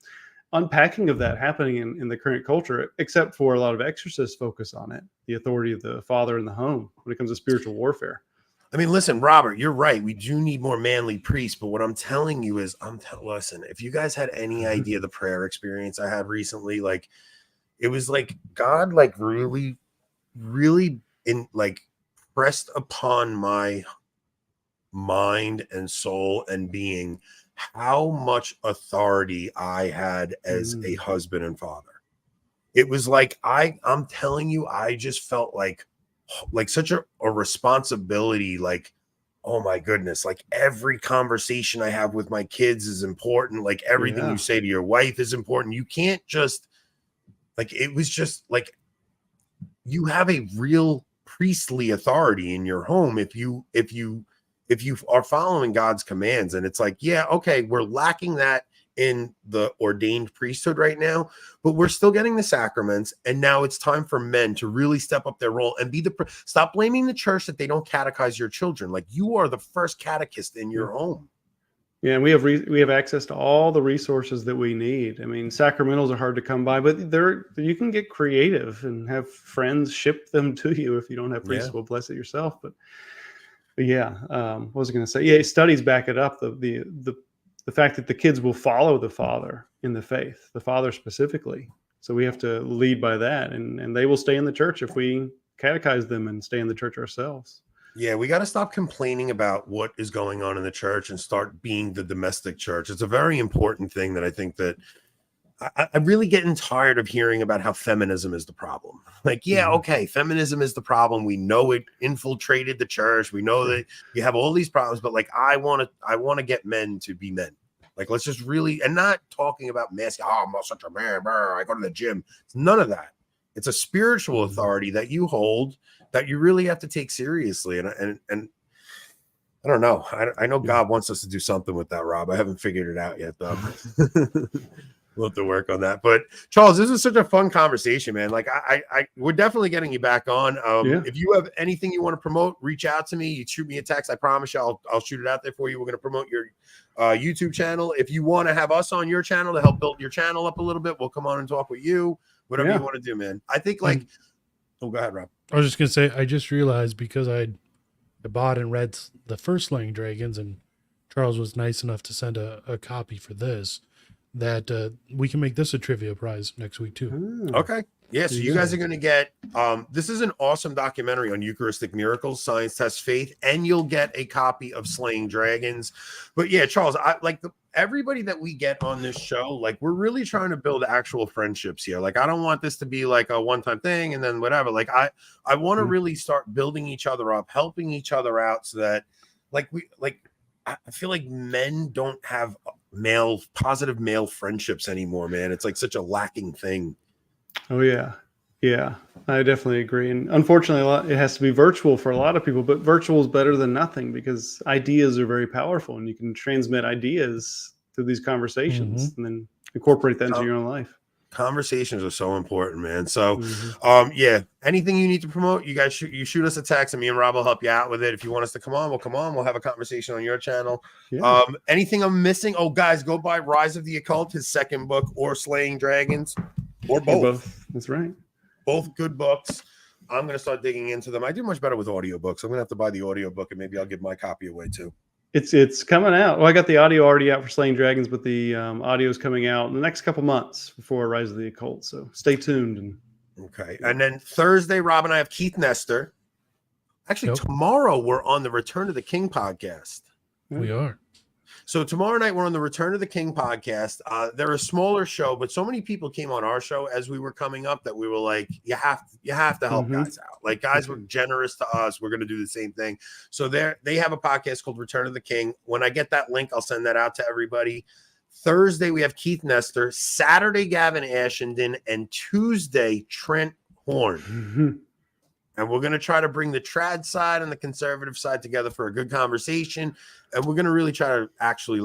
unpacking of that happening in the current culture, except for a lot of exorcists focus on it, the authority of the father in the home when it comes to spiritual warfare. I mean, listen, Robert, you're right. We do need more manly priests. But what I'm telling you is, listen, if you guys had any idea the prayer experience I had recently, like, it was like God like really in like pressed upon my mind and soul and being how much authority I had as a husband and father. It was like I'm telling you, I just felt like such a responsibility, like, oh my goodness, like every conversation I have with my kids is important, like everything you say to your wife is important. You can't just like, it was just like you have a real priestly authority in your home if you are following God's commands. And it's like, yeah, okay, we're lacking that in the ordained priesthood right now, but we're still getting the sacraments. And now it's time for men to really step up their role and be stop blaming the church that they don't catechize your children. Like, you are the first catechist in your home. Yeah, and we have access to all the resources that we need. I mean, sacramentals are hard to come by, but you can get creative and have friends ship them to you if you don't have priests. Will bless it yourself. But yeah, what was I going to say? Yeah, studies back it up. The fact that the kids will follow the father in the faith, the father specifically. So we have to lead by that, and they will stay in the church if we catechize them and stay in the church ourselves. Yeah, we got to stop complaining about what is going on in the church and start being the domestic church. It's a very important thing that I think that I'm really getting tired of hearing about how feminism is the problem. Like, yeah, okay, feminism is the problem. We know it infiltrated the church. We know that you have all these problems, but like, I want to get men to be men. Like, let's just really, and not talking about masculine. Oh, I'm not such a man. I go to the gym. It's none of that. It's a spiritual authority that you hold that you really have to take seriously. And I don't know. I know God wants us to do something with that, Rob. I haven't figured it out yet, though. We'll have to work on that. But Charles, this is such a fun conversation, man. Like, we're definitely getting you back on. If you have anything you want to promote, reach out to me. You shoot me a text. I promise you, I'll shoot it out there for you. We're going to promote your YouTube channel. If you want to have us on your channel to help build your channel up a little bit, we'll come on and talk with you. Whatever you want to do, man. I think like, go ahead, Rob. I was just going to say, I just realized because I bought and read the first Slaying Dragons, and Charles was nice enough to send a copy for this, that we can make this a trivia prize next week too. Okay. Yeah, so you guys are going to get, this is an awesome documentary on Eucharistic miracles, science tests faith, and you'll get a copy of Slaying Dragons. But yeah, Charles, everybody that we get on this show, like, we're really trying to build actual friendships here. Like, I don't want this to be like a one-time thing and then whatever. Like, I want to really start building each other up, helping each other out, so that I feel like men don't have positive male friendships anymore, man. It's like such a lacking thing. Oh yeah. I definitely agree. And unfortunately, it has to be virtual for a lot of people, but virtual is better than nothing because ideas are very powerful, and you can transmit ideas through these conversations and then incorporate that into your own life. Conversations are so important, man. So, anything you need to promote, you guys shoot us a text, and me and Rob will help you out with it. If you want us to come on, we'll come on. We'll have a conversation on your channel. Yeah. Anything I'm missing? Oh, guys, go buy Rise of the Occult, his second book, or Slaying Dragons, or both. That's right. Both good books. I'm going to start digging into them. I do much better with audiobooks. I'm going to have to buy the audiobook, and maybe I'll give my copy away too. It's coming out. Well, I got the audio already out for Slaying Dragons, but the audio is coming out in the next couple months before Rise of the Occult. So stay tuned. Okay. And then Thursday, Rob and I have Keith Nestor. Actually, tomorrow we're on the Return of the King podcast. We are. So tomorrow night we're on the Return of the King podcast. They're a smaller show, but so many people came on our show as we were coming up that we were like, you have to help guys out. Like, guys were generous to us. We're going to do the same thing. So they have a podcast called Return of the King. When I get that link, I'll send that out to everybody. Thursday we have Keith Nestor. Saturday Gavin Ashenden, and Tuesday Trent Horn. And we're going to try to bring the trad side and the conservative side together for a good conversation. And we're going to really try to actually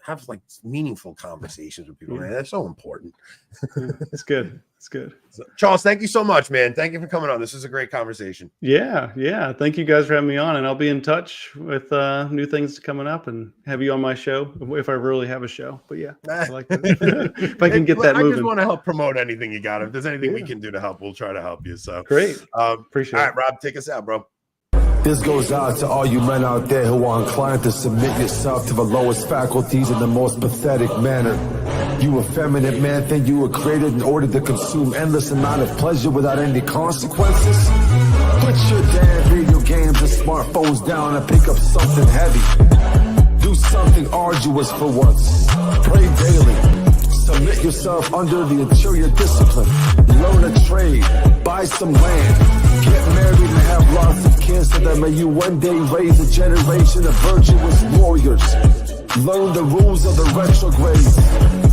have meaningful conversations with people, man. That's so important. It's good. So, Charles, thank you so much, man. Thank you for coming on. This is a great conversation. Yeah. Thank you guys for having me on, and I'll be in touch with new things coming up and have you on my show if I really have a show. But yeah, I like that. If I can get that moving. I just want to help promote anything you got. If there's anything we can do to help, we'll try to help you. So great. Appreciate it. All right, Rob, take us out, bro. This goes out to all you men out there who are inclined to submit yourself to the lowest faculties in the most pathetic manner. You effeminate man think you were created in order to consume endless amount of pleasure without any consequences? Put your damn video games and smartphones down and pick up something heavy. Do something arduous for once. Pray daily. Submit yourself under the interior discipline. Learn a trade. Buy some land. Get married and have lots of kids so that may you one day raise a generation of virtuous warriors. Learn the rules of the retrograde.